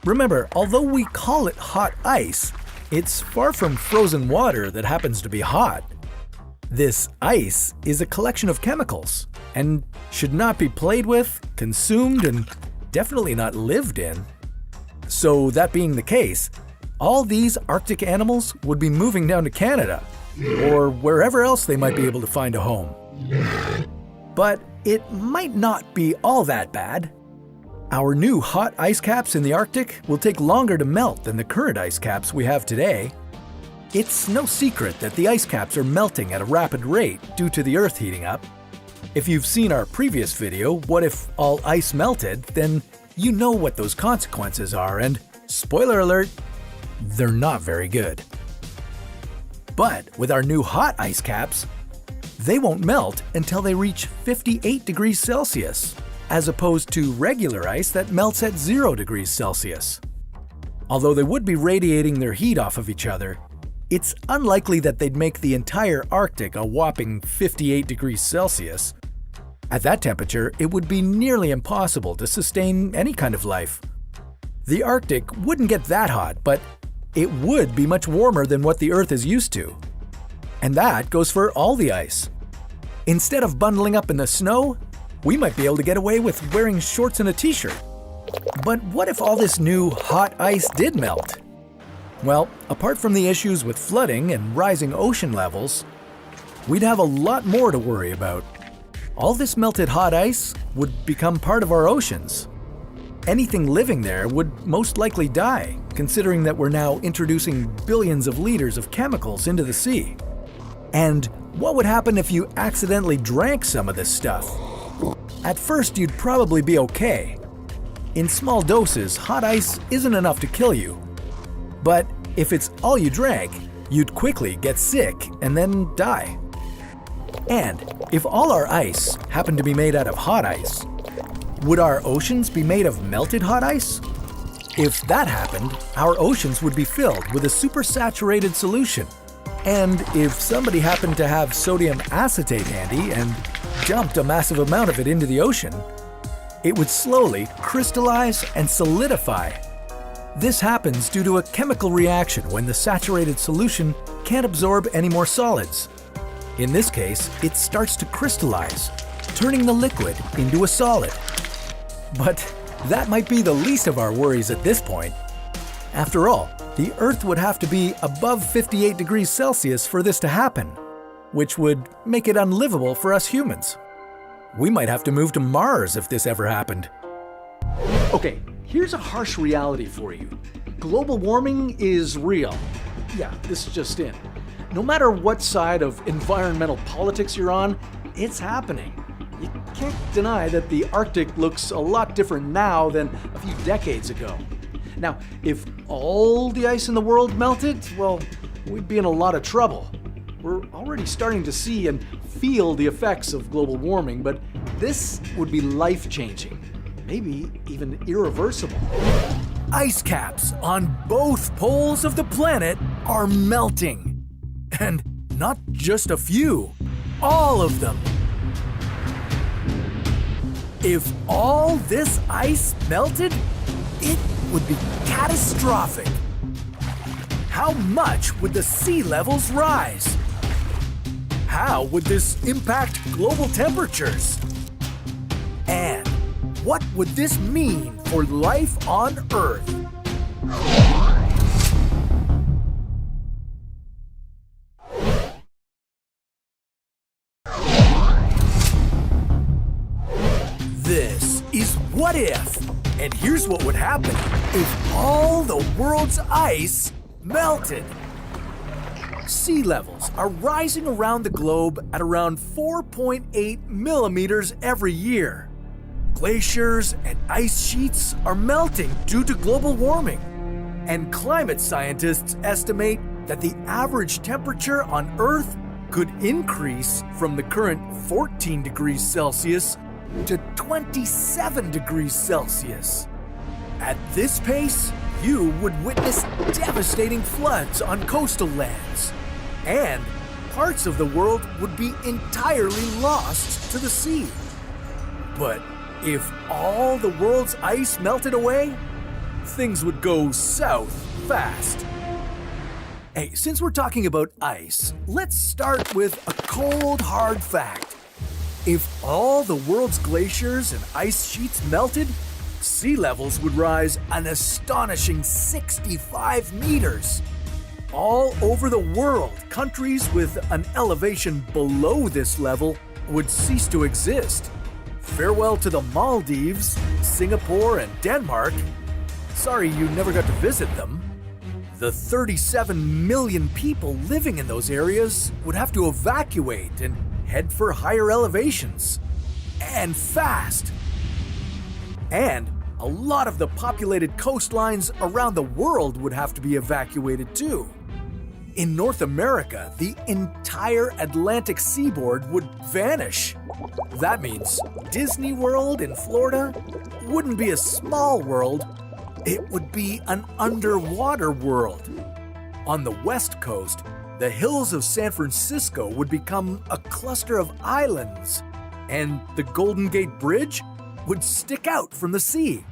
Speaker 3: Remember, although we call it hot ice, it's far from frozen water that happens to be hot. This ice is a collection of chemicals and should not be played with, consumed, and definitely not lived in. So that being the case, all these Arctic animals would be moving down to Canada or wherever else they might be able to find a home. But it might not be all that bad. Our new hot ice caps in the Arctic will take longer to melt than the current ice caps we have today. It's no secret that the ice caps are melting at a rapid rate due to the Earth heating up. If you've seen our previous video, What If All Ice Melted?, then you know what those consequences are, and spoiler alert, they're not very good. But with our new hot ice caps, they won't melt until they reach 58 degrees Celsius, as opposed to regular ice that melts at 0 degrees Celsius. Although they would be radiating their heat off of each other, it's unlikely that they'd make the entire Arctic a whopping 58 degrees Celsius. At that temperature, it would be nearly impossible to sustain any kind of life. The Arctic wouldn't get that hot, but it would be much warmer than what the Earth is used to. And that goes for all the ice. Instead of bundling up in the snow, we might be able to get away with wearing shorts and a t-shirt. But what if all this new hot ice did melt? Well, apart from the issues with flooding and rising ocean levels, we'd have a lot more to worry about. All this melted hot ice would become part of our oceans. Anything living there would most likely die, considering that we're now introducing billions of liters of chemicals into the sea. And what would happen if you accidentally drank some of this stuff? At first, you'd probably be okay. In small doses, hot ice isn't enough to kill you. But if it's all you drank, you'd quickly get sick and then die. And if all our ice happened to be made out of hot ice, would our oceans be made of melted hot ice? If that happened, our oceans would be filled with a supersaturated solution. And if somebody happened to have sodium acetate handy and dumped a massive amount of it into the ocean, it would slowly crystallize and solidify. This happens due to a chemical reaction when the saturated solution can't absorb any more solids. In this case, it starts to crystallize, turning the liquid into a solid. But that might be the least of our worries at this point. After all, the Earth would have to be above 58 degrees Celsius for this to happen, which would make it unlivable for us humans. We might have to move to Mars if this ever happened.
Speaker 1: Okay, here's a harsh reality for you. Global warming is real. Yeah, this is just in. No matter what side of environmental politics you're on, it's happening. You can't deny that the Arctic looks a lot different now than a few decades ago. Now, if all the ice in the world melted, well, we'd be in a lot of trouble. We're already starting to see and feel the effects of global warming, but this would be life-changing, maybe even irreversible.
Speaker 3: Ice caps on both poles of the planet are melting. And not just a few, all of them. If all this ice melted, it would be catastrophic. How much would the sea levels rise? How would this impact global temperatures? And what would this mean for life on Earth? This is What If? And here's what would happen if all the world's ice melted.
Speaker 1: Sea levels are rising around the globe at around 4.8 millimeters every year. Glaciers and ice sheets are melting due to global warming. And climate scientists estimate that the average temperature on Earth could increase from the current 14 degrees Celsius to 27 degrees Celsius. At this pace, you would witness devastating floods on coastal lands, and parts of the world would be entirely lost to the sea. But if all the world's ice melted away, things would go south fast. Hey, since we're talking about ice, let's start with a cold, hard fact. If all the world's glaciers and ice sheets melted, sea levels would rise an astonishing 65 meters. All over the world, countries with an elevation below this level would cease to exist. Farewell to the Maldives, Singapore, and Denmark. Sorry you never got to visit them. The 37 million people living in those areas would have to evacuate and head for higher elevations. And fast. And a lot of the populated coastlines around the world would have to be evacuated too. In North America, the entire Atlantic seaboard would vanish. That means Disney World in Florida wouldn't be a small world, it would be an underwater world. On the West Coast, the hills of San Francisco would become a cluster of islands, and the Golden Gate Bridge would stick out from the sea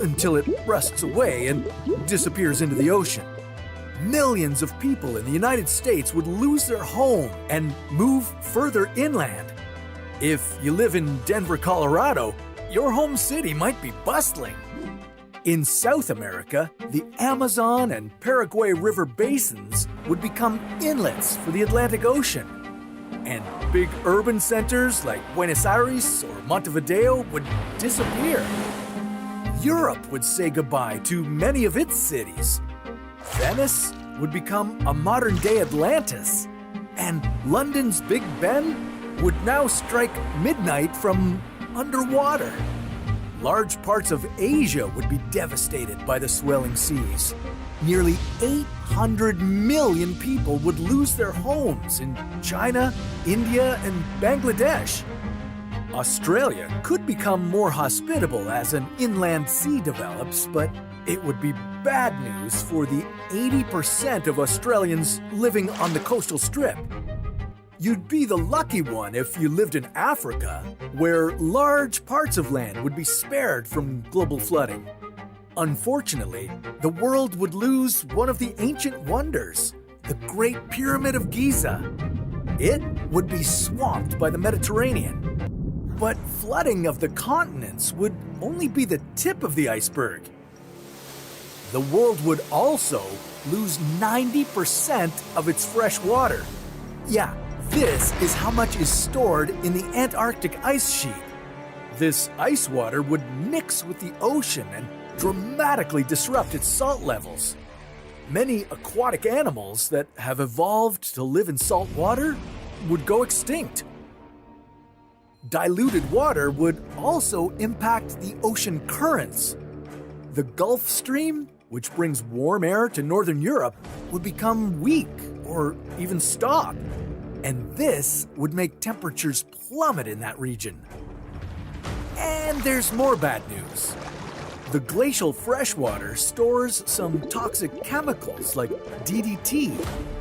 Speaker 1: until it rusts away and disappears into the ocean. Millions of people in the United States would lose their home and move further inland. If you live in Denver, Colorado, your home city might be bustling. In South America, the Amazon and Paraguay River basins would become inlets for the Atlantic Ocean. And big urban centers like Buenos Aires or Montevideo would disappear. Europe would say goodbye to many of its cities. Venice would become a modern-day Atlantis. And London's Big Ben would now strike midnight from underwater. Large parts of Asia would be devastated by the swelling seas. Nearly 800 million people would lose their homes in China, India, and Bangladesh. Australia could become more hospitable as an inland sea develops, but it would be bad news for the 80% of Australians living on the coastal strip. You'd be the lucky one if you lived in Africa, where large parts of land would be spared from global flooding. Unfortunately, the world would lose one of the ancient wonders, the Great Pyramid of Giza. It would be swamped by the Mediterranean. But flooding of the continents would only be the tip of the iceberg. The world would also lose 90% of its fresh water. Yeah, this is how much is stored in the Antarctic ice sheet. This ice water would mix with the ocean and dramatically disrupt its salt levels. Many aquatic animals that have evolved to live in salt water would go extinct. Diluted water would also impact the ocean currents. The Gulf Stream, which brings warm air to northern Europe, would become weak or even stop. And this would make temperatures plummet in that region. And there's more bad news. The glacial freshwater stores some toxic chemicals like DDT,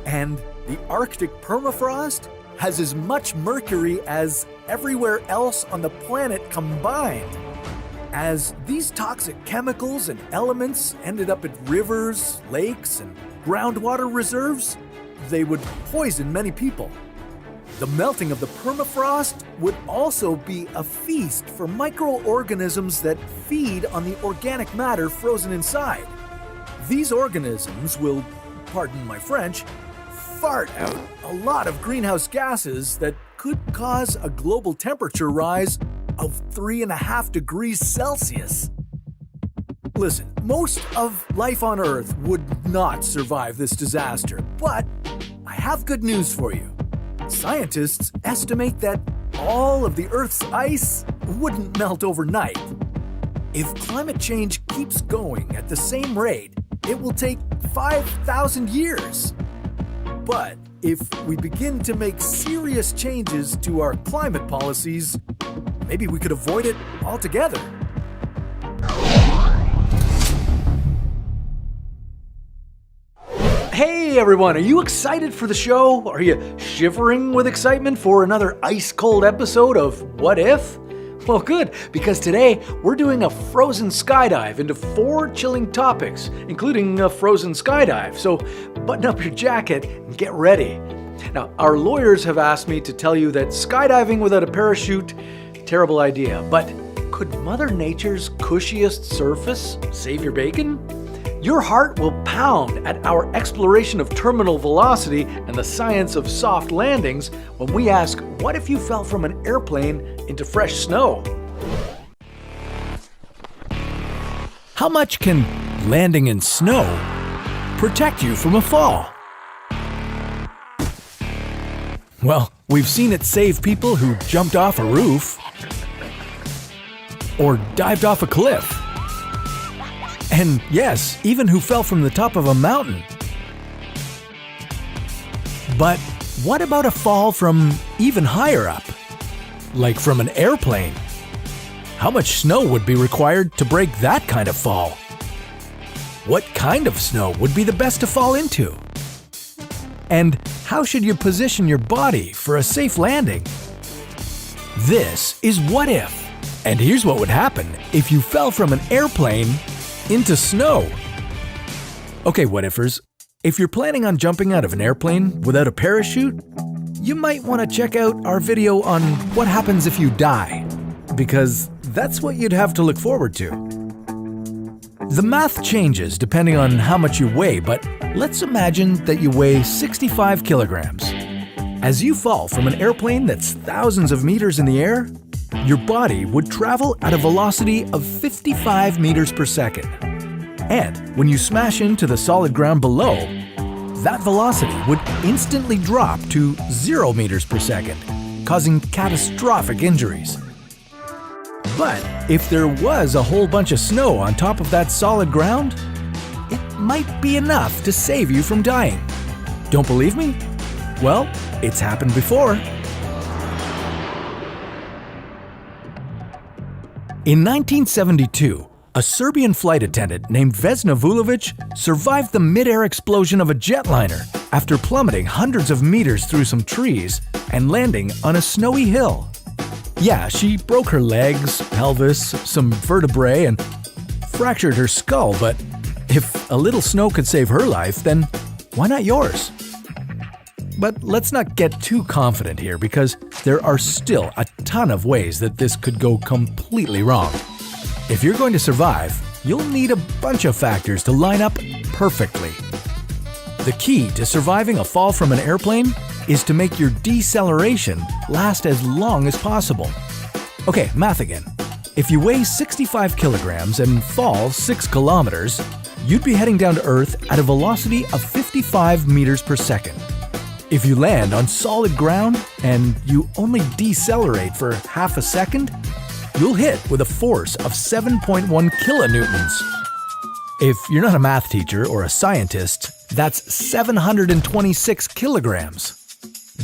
Speaker 1: and the Arctic permafrost has as much mercury as everywhere else on the planet combined. As these toxic chemicals and elements ended up at rivers, lakes, and groundwater reserves, they would poison many people. The melting of the permafrost would also be a feast for microorganisms that feed on the organic matter frozen inside. These organisms will, pardon my French, fart out a lot of greenhouse gases that could cause a global temperature rise of 3.5 degrees Celsius. Listen, most of life on Earth would not survive this disaster, but I have good news for you. Scientists estimate that all of the Earth's ice wouldn't melt overnight. If climate change keeps going at the same rate, it will take 5,000 years. But if we begin to make serious changes to our climate policies, maybe we could avoid it altogether.
Speaker 3: Hey everyone, are you excited for the show? Are you shivering with excitement for another ice-cold episode of What If? Well, good, because today we're doing a frozen skydive into 4 chilling topics, including a frozen skydive. So button up your jacket and get ready. Now, our lawyers have asked me to tell you that skydiving without a parachute, terrible idea. But could Mother Nature's cushiest surface save your bacon? Your heart will pound at our exploration of terminal velocity and the science of soft landings when we ask, what if you fell from an airplane into fresh snow?
Speaker 1: How much can landing in snow protect you from a fall? Well, we've seen it save people who jumped off a roof or dived off a cliff. And yes, even who fell from the top of a mountain. But what about a fall from even higher up? Like from an airplane? How much snow would be required to break that kind of fall? What kind of snow would be the best to fall into? And how should you position your body for a safe landing? This is What If. And here's what would happen if you fell from an airplane into snow. Okay, what ifers, if you're planning on jumping out of an airplane without a parachute, you might want to check out our video on what happens if you die, because that's what you'd have to look forward to. The math changes depending on how much you weigh, but let's imagine that you weigh 65 kilograms. As you fall from an airplane that's thousands of meters in the air, your body would travel at a velocity of 55 meters per second. And when you smash into the solid ground below, that velocity would instantly drop to 0 meters per second, causing catastrophic injuries. But if there was a whole bunch of snow on top of that solid ground, it might be enough to save you from dying. Don't believe me? Well, it's happened before. In 1972, a Serbian flight attendant named Vesna Vulovic survived the mid-air explosion of a jetliner after plummeting hundreds of meters through some trees and landing on a snowy hill. Yeah, she broke her legs, pelvis, some vertebrae, and fractured her skull, but if a little snow could save her life, then why not yours? But let's not get too confident here, because there are still a ton of ways that this could go completely wrong. If you're going to survive, you'll need a bunch of factors to line up perfectly. The key to surviving a fall from an airplane is to make your deceleration last as long as possible. Okay, math again. If you weigh 65 kilograms and fall 6 kilometers, you'd be heading down to Earth at a velocity of 55 meters per second. If you land on solid ground and you only decelerate for half a second, you'll hit with a force of 7.1 kilonewtons. If you're not a math teacher or a scientist, that's 726 kilograms.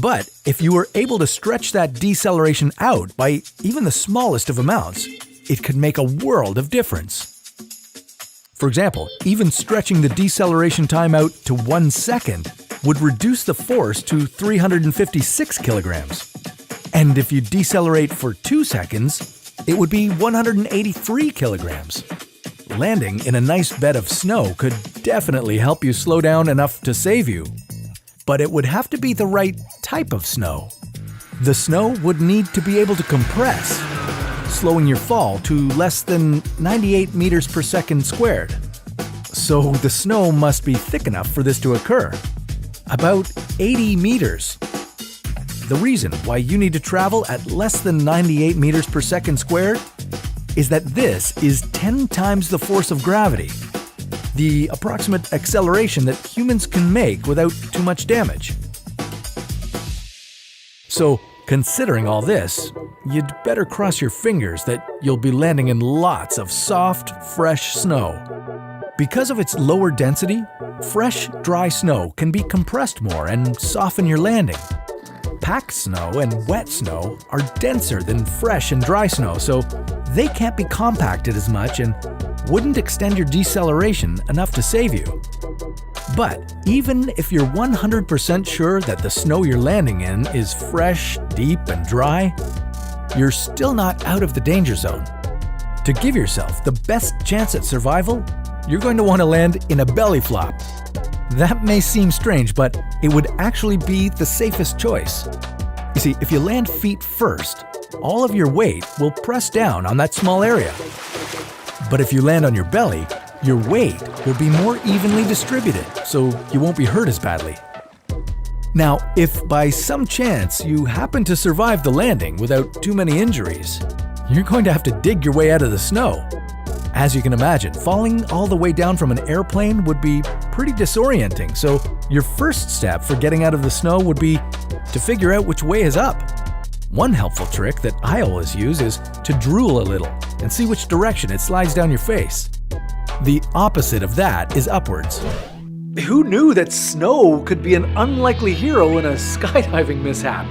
Speaker 1: But if you were able to stretch that deceleration out by even the smallest of amounts, it could make a world of difference. For example, even stretching the deceleration time out to 1 second would reduce the force to 356 kilograms. And if you decelerate for 2 seconds, it would be 183 kilograms. Landing in a nice bed of snow could definitely help you slow down enough to save you. But it would have to be the right type of snow. The snow would need to be able to compress, slowing your fall to less than 98 meters per second squared. So the snow must be thick enough for this to occur. About 80 meters. The reason why you need to travel at less than 98 meters per second squared is that this is 10 times the force of gravity, the approximate acceleration that humans can make without too much damage. So, considering all this, you'd better cross your fingers that you'll be landing in lots of soft, fresh snow. Because of its lower density, fresh, dry snow can be compressed more and soften your landing. Packed snow and wet snow are denser than fresh and dry snow, so they can't be compacted as much and wouldn't extend your deceleration enough to save you. But even if you're 100% sure that the snow you're landing in is fresh, deep, and dry, you're still not out of the danger zone. To give yourself the best chance at survival, you're going to want to land in a belly flop. That may seem strange, but it would actually be the safest choice. You see, if you land feet first, all of your weight will press down on that small area. But if you land on your belly, your weight will be more evenly distributed, so you won't be hurt as badly. Now, if by some chance you happen to survive the landing without too many injuries, you're going to have to dig your way out of the snow. As you can imagine, falling all the way down from an airplane would be pretty disorienting, so your first step for getting out of the snow would be to figure out which way is up. One helpful trick that I always use is to drool a little and see which direction it slides down your face. The opposite of that is upwards.
Speaker 3: Who knew that snow could be an unlikely hero in a skydiving mishap?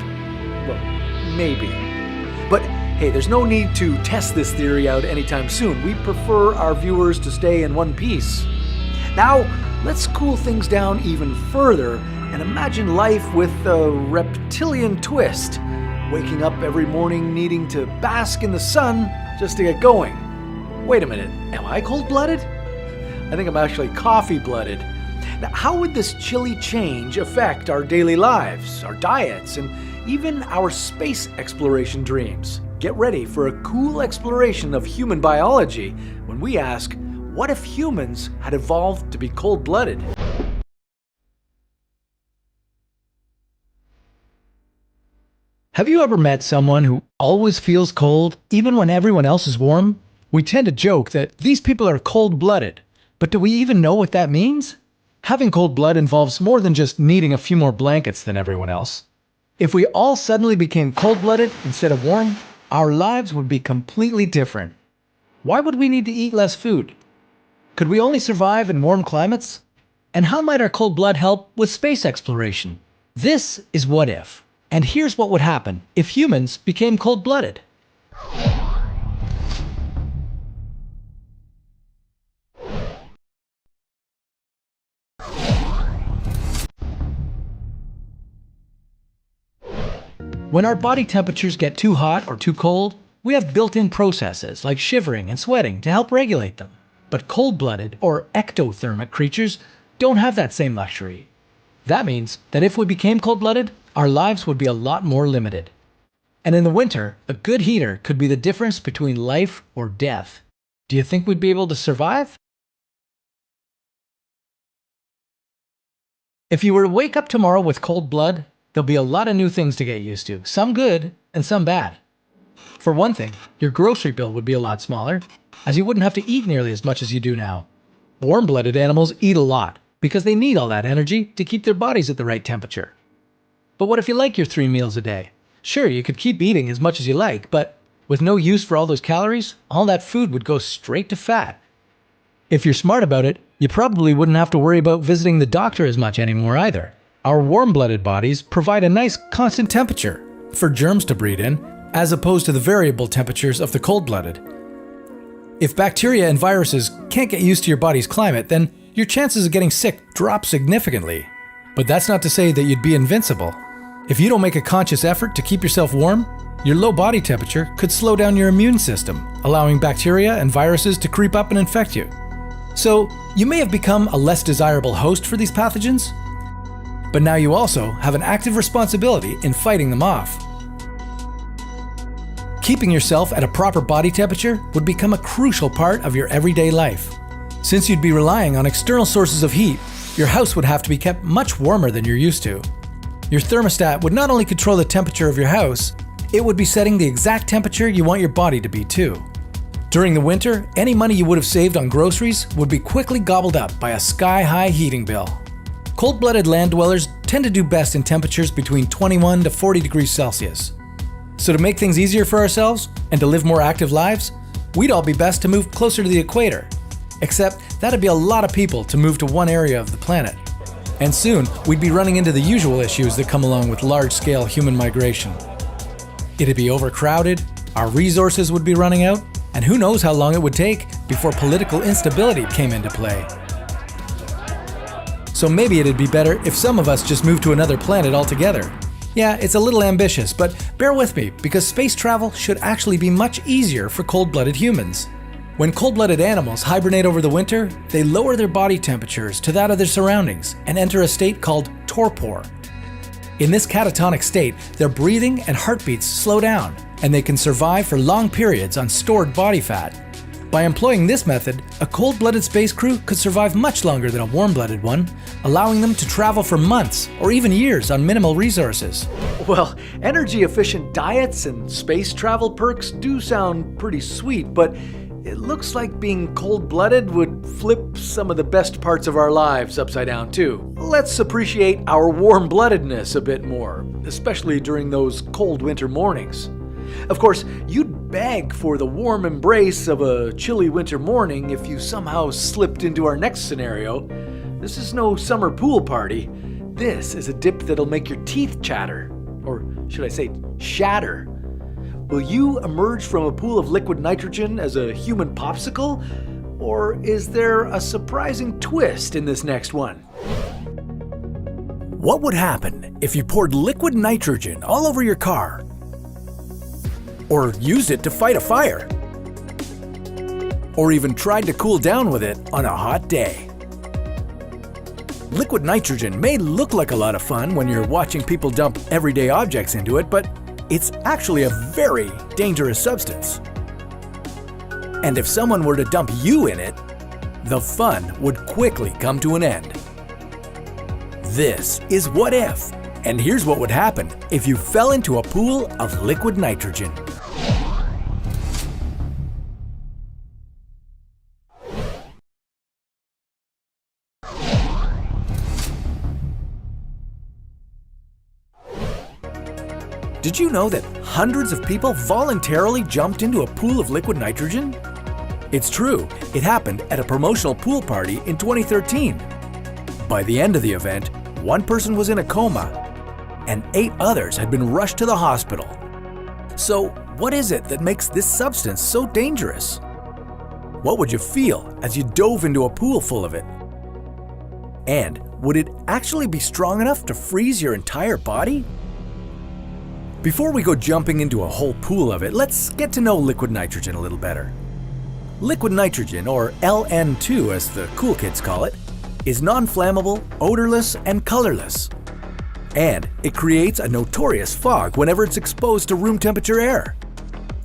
Speaker 3: Well, maybe. But hey, there's no need to test this theory out anytime soon. We prefer our viewers to stay in one piece. Now, let's cool things down even further and imagine life with a reptilian twist. Waking up every morning needing to bask in the sun just to get going. Wait a minute, am I cold-blooded? I think I'm actually coffee-blooded. Now, how would this chilly change affect our daily lives, our diets, and even our space exploration dreams? Get ready for a cool exploration of human biology when we ask, what if humans had evolved to be cold-blooded?
Speaker 4: Have you ever met someone who always feels cold, even when everyone else is warm? We tend to joke that these people are cold-blooded, but do we even know what that means? Having cold blood involves more than just needing a few more blankets than everyone else. If we all suddenly became cold-blooded instead of warm, our lives would be completely different. Why would we need to eat less food? Could we only survive in warm climates? And how might our cold blood help with space exploration? This is What If. And here's what would happen if humans became cold-blooded. When our body temperatures get too hot or too cold, we have built-in processes like shivering and sweating to help regulate them. But cold-blooded or ectothermic creatures don't have that same luxury. That means that if we became cold-blooded, our lives would be a lot more limited. And in the winter, a good heater could be the difference between life or death. Do you think we'd be able to survive? If you were to wake up tomorrow with cold blood, there'll be a lot of new things to get used to, some good and some bad. For one thing, your grocery bill would be a lot smaller, as you wouldn't have to eat nearly as much as you do now. Warm-blooded animals eat a lot because they need all that energy to keep their bodies at the right temperature. But what if you like your 3 meals a day? Sure, you could keep eating as much as you like, but with no use for all those calories, all that food would go straight to fat. If you're smart about it, you probably wouldn't have to worry about visiting the doctor as much anymore either. Our warm-blooded bodies provide a nice constant temperature
Speaker 1: for germs to breed in, as opposed to the variable temperatures of the cold-blooded. If bacteria and viruses can't get used to your body's climate, then your chances of getting sick drop significantly. But that's not to say that you'd be invincible. If you don't make a conscious effort to keep yourself warm, your low body temperature could slow down your immune system, allowing bacteria and viruses to creep up and infect you. So, you may have become a less desirable host for these pathogens, but now you also have an active responsibility in fighting them off. Keeping yourself at a proper body temperature would become a crucial part of your everyday life. Since you'd be relying on external sources of heat, your house would have to be kept much warmer than you're used to. Your thermostat would not only control the temperature of your house, it would be setting the exact temperature you want your body to be too. During the winter, any money you would have saved on groceries would be quickly gobbled up by a sky-high heating bill.
Speaker 3: Cold-blooded land dwellers tend to do best in temperatures between 21 to 40 degrees Celsius. So to make things easier for ourselves and to live more active lives, we'd all be best to move closer to the equator. Except that'd be a lot of people to move to one area of the planet. And soon, we'd be running into the usual issues that come along with large-scale human migration. It'd be overcrowded, our resources would be running out, and who knows how long it would take before political instability came into play. So maybe it'd be better if some of us just moved to another planet altogether. Yeah, it's a little ambitious, but bear with me because space travel should actually be much easier for cold-blooded humans. When cold-blooded animals hibernate over the winter, they lower their body temperatures to that of their surroundings and enter a state called torpor. In this catatonic state, their breathing and heartbeats slow down, and they can survive for long periods on stored body fat. By employing this method, a cold-blooded space crew could survive much longer than a warm-blooded one, allowing them to travel for months or even years on minimal resources.
Speaker 1: Well, energy-efficient diets and space travel perks do sound pretty sweet, but it looks like being cold-blooded would flip some of the best parts of our lives upside down too. Let's appreciate our warm-bloodedness a bit more, especially during those cold winter mornings. Of course, you'd beg for the warm embrace of a chilly winter morning if you somehow slipped into our next scenario. This is no summer pool party. This is a dip that'll make your teeth chatter. Or should I say, shatter. Will you emerge from a pool of liquid nitrogen as a human popsicle? Or is there a surprising twist in this next one?
Speaker 3: What would happen if you poured liquid nitrogen all over your car? Or used it to fight a fire? Or even tried to cool down with it on a hot day? Liquid nitrogen may look like a lot of fun when you're watching people dump everyday objects into it, but it's actually a very dangerous substance. And if someone were to dump you in it, the fun would quickly come to an end. This is What If, and here's what would happen if you fell into a pool of liquid nitrogen. Did you know that hundreds of people voluntarily jumped into a pool of liquid nitrogen? It's true, it happened at a promotional pool party in 2013. By the end of the event, one person was in a coma, and 8 others had been rushed to the hospital. So, what is it that makes this substance so dangerous? What would you feel as you dove into a pool full of it? And would it actually be strong enough to freeze your entire body? Before we go jumping into a whole pool of it, let's get to know liquid nitrogen a little better. Liquid nitrogen, or LN2 as the cool kids call it, is non-flammable, odorless, and colorless. And it creates a notorious fog whenever it's exposed to room temperature air.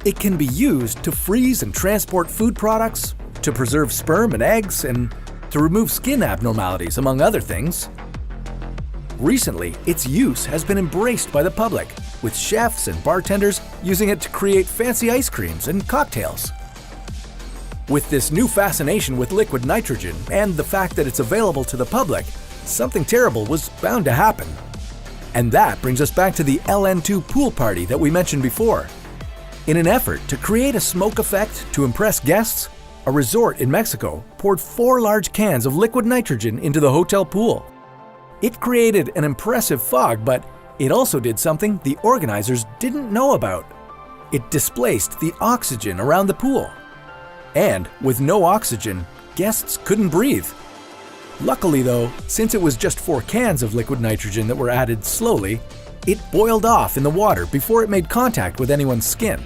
Speaker 3: It can be used to freeze and transport food products, to preserve sperm and eggs, and to remove skin abnormalities, among other things. Recently, its use has been embraced by the public, with chefs and bartenders using it to create fancy ice creams and cocktails. With this new fascination with liquid nitrogen and the fact that it's available to the public, something terrible was bound to happen. And that brings us back to the LN2 pool party that we mentioned before. In an effort to create a smoke effect to impress guests, a resort in Mexico poured 4 large cans of liquid nitrogen into the hotel pool. It created an impressive fog, but it also did something the organizers didn't know about. It displaced the oxygen around the pool. And with no oxygen, guests couldn't breathe. Luckily though, since it was just 4 cans of liquid nitrogen that were added slowly, it boiled off in the water before it made contact with anyone's skin.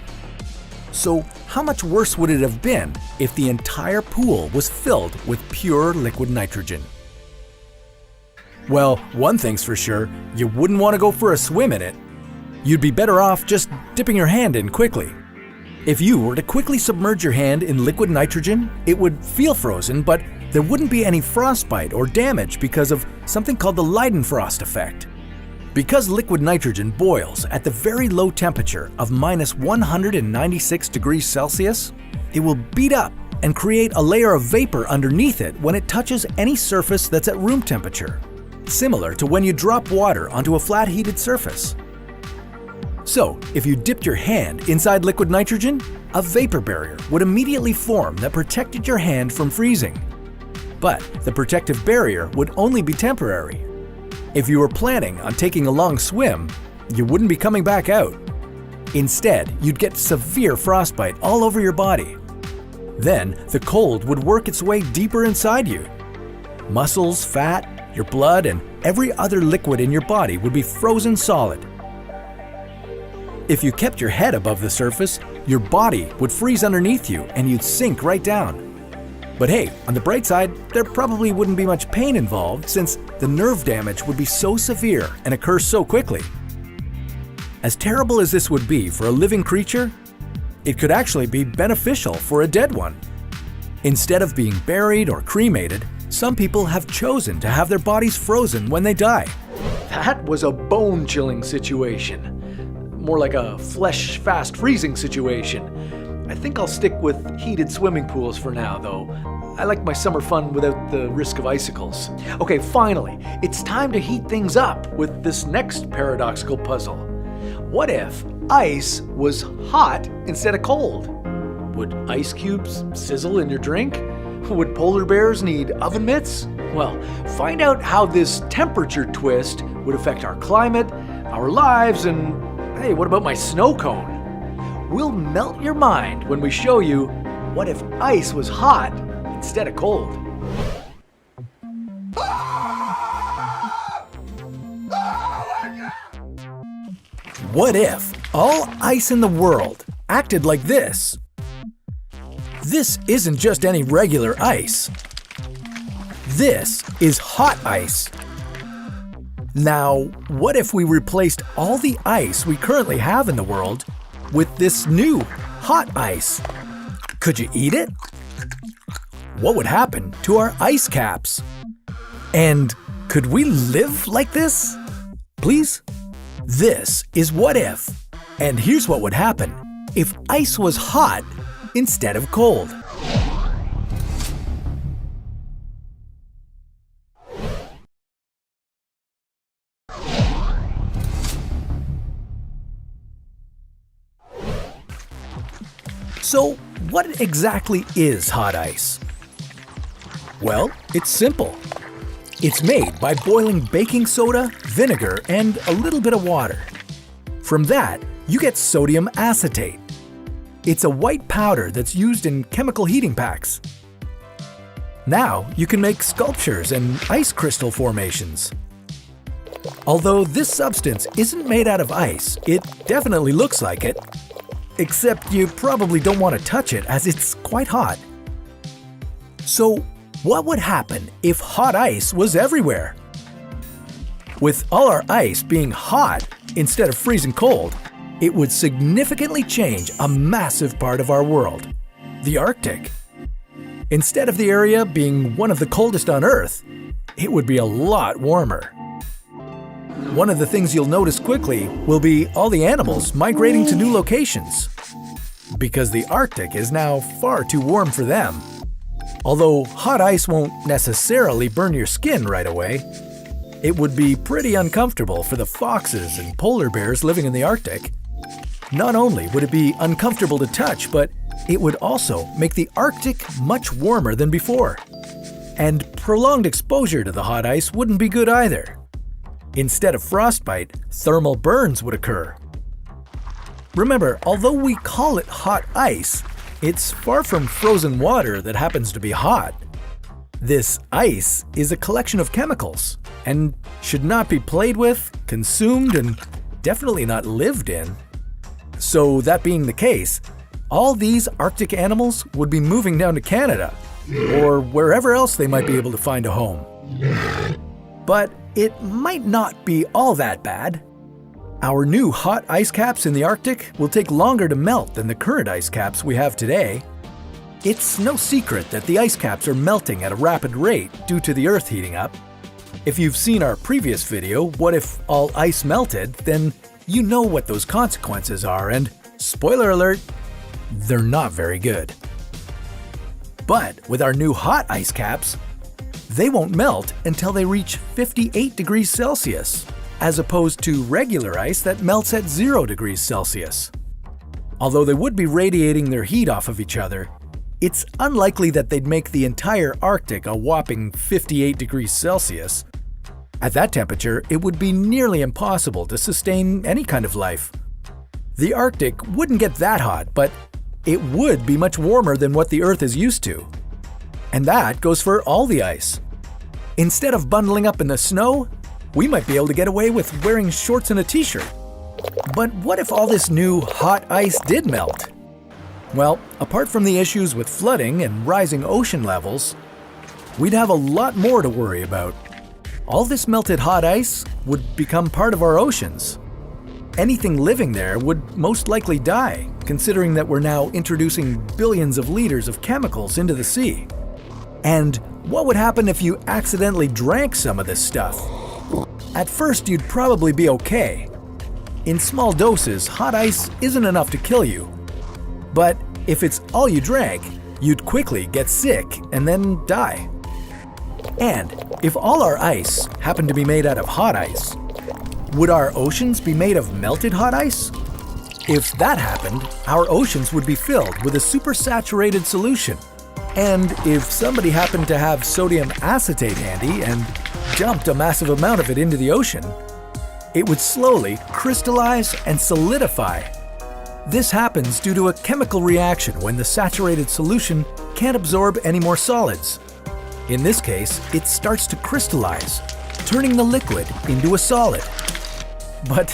Speaker 3: So how much worse would it have been if the entire pool was filled with pure liquid nitrogen? Well, one thing's for sure, you wouldn't want to go for a swim in it. You'd be better off just dipping your hand in quickly. If you were to quickly submerge your hand in liquid nitrogen, it would feel frozen, but there wouldn't be any frostbite or damage because of something called the Leidenfrost effect. Because liquid nitrogen boils at the very low temperature of minus 196 degrees Celsius, it will beat up and create a layer of vapor underneath it when it touches any surface that's at room temperature. similar to when you drop water onto a flat heated surface. So, if you dipped your hand inside liquid nitrogen, a vapor barrier would immediately form that protected your hand from freezing. But the protective barrier would only be temporary. If you were planning on taking a long swim, you wouldn't be coming back out. Instead, you'd get severe frostbite all over your body. Then, the cold would work its way deeper inside you. Muscles, fat, your blood, and every other liquid in your body would be frozen solid. If you kept your head above the surface, your body would freeze underneath you and you'd sink right down. But hey, on the bright side, there probably wouldn't be much pain involved since the nerve damage would be so severe and occur so quickly. As terrible as this would be for a living creature, it could actually be beneficial for a dead one. Instead of being buried or cremated, some people have chosen to have their bodies frozen when they die.
Speaker 1: That was a bone-chilling situation. More like a flesh-fast freezing situation. I think I'll stick with heated swimming pools for now, though. I like my summer fun without the risk of icicles. Okay, finally, it's time to heat things up with this next paradoxical puzzle. What if ice was hot instead of cold? Would ice cubes sizzle in your drink? Would polar bears need oven mitts? Well, find out how this temperature twist would affect our climate, our lives, and hey, what about my snow cone? We'll melt your mind when we show you what if ice was hot instead of cold.
Speaker 3: What if all ice in the world acted like this? This isn't just any regular ice. This is hot ice. Now, what if we replaced all the ice we currently have in the world with this new hot ice? Could you eat it? What would happen to our ice caps? And could we live like this? Please? This is What If. And here's what would happen if ice was hot instead of cold. So, what exactly is hot ice? Well, it's simple. It's made by boiling baking soda, vinegar, and a little bit of water. From that, you get sodium acetate. It's a white powder that's used in chemical heating packs. Now, you can make sculptures and ice crystal formations. Although this substance isn't made out of ice, it definitely looks like it. Except you probably don't want to touch it as it's quite hot. So, what would happen if hot ice was everywhere? With all our ice being hot instead of freezing cold, it would significantly change a massive part of our world, the Arctic. Instead of the area being one of the coldest on Earth, it would be a lot warmer. One of the things you'll notice quickly will be all the animals migrating to new locations, because the Arctic is now far too warm for them. Although hot ice won't necessarily burn your skin right away, it would be pretty uncomfortable for the foxes and polar bears living in the Arctic. Not only would it be uncomfortable to touch, but it would also make the Arctic much warmer than before. And prolonged exposure to the hot ice wouldn't be good either. Instead of frostbite, thermal burns would occur. Remember, although we call it hot ice, it's far from frozen water that happens to be hot. This ice is a collection of chemicals and should not be played with, consumed, and definitely not lived in. So that being the case, all these Arctic animals would be moving down to Canada or wherever else they might be able to find a home. But it might not be all that bad. Our new hot ice caps in the Arctic will take longer to melt than the current ice caps we have today. It's no secret that the ice caps are melting at a rapid rate due to the Earth heating up. If you've seen our previous video, What If All Ice Melted, then you know what those consequences are, and spoiler alert, they're not very good. But with our new hot ice caps,
Speaker 1: they won't melt until they reach 58 degrees Celsius, as opposed to regular ice that melts at 0 degrees Celsius. Although they would be radiating their heat off of each other, it's unlikely that they'd make the entire Arctic a whopping 58 degrees Celsius. At that temperature, it would be nearly impossible to sustain any kind of life. The Arctic wouldn't get that hot, but it would be much warmer than what the Earth is used to. And that goes for all the ice. Instead of bundling up in the snow, we might be able to get away with wearing shorts and a t-shirt. But what if all this new hot ice did melt? Well, apart from the issues with flooding and rising ocean levels, we'd have a lot more to worry about. All this melted hot ice would become part of our oceans. Anything living there would most likely die, considering that we're now introducing billions of liters of chemicals into the sea. And what would happen if you accidentally drank some of this stuff? At first, you'd probably be okay. In small doses, hot ice isn't enough to kill you. But if it's all you drank, you'd quickly get sick and then die. And if all our ice happened to be made out of hot ice, would our oceans be made of melted hot ice? If that happened, our oceans would be filled with a supersaturated solution. And if somebody happened to have sodium acetate handy and dumped a massive amount of it into the ocean, it would slowly crystallize and solidify. This happens due to a chemical reaction when the saturated solution can't absorb any more solids. In this case, it starts to crystallize, turning the liquid into a solid. But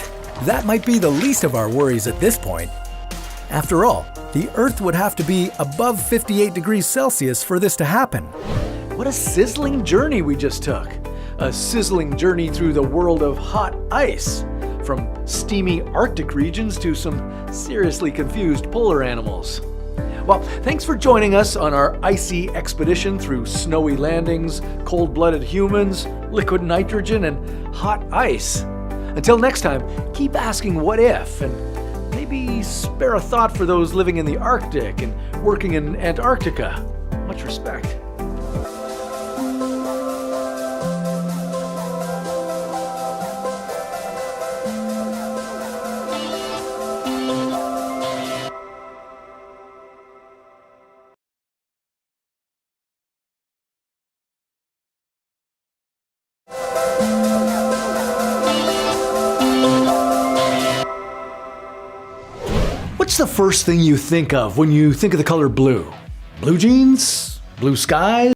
Speaker 1: that might be the least of our worries at this point. After all, the Earth would have to be above 58 degrees Celsius for this to happen.
Speaker 3: What a sizzling journey we just took. A sizzling journey through the world of hot ice. From steamy Arctic regions to some seriously confused polar animals. Well, thanks for joining us on our icy expedition through snowy landings, cold-blooded humans, liquid nitrogen, and hot ice. Until next time, keep asking what if, and maybe spare a thought for those living in the Arctic and working in Antarctica. Much respect. What's the first thing you think of when you think of the color blue? Blue jeans? Blue skies?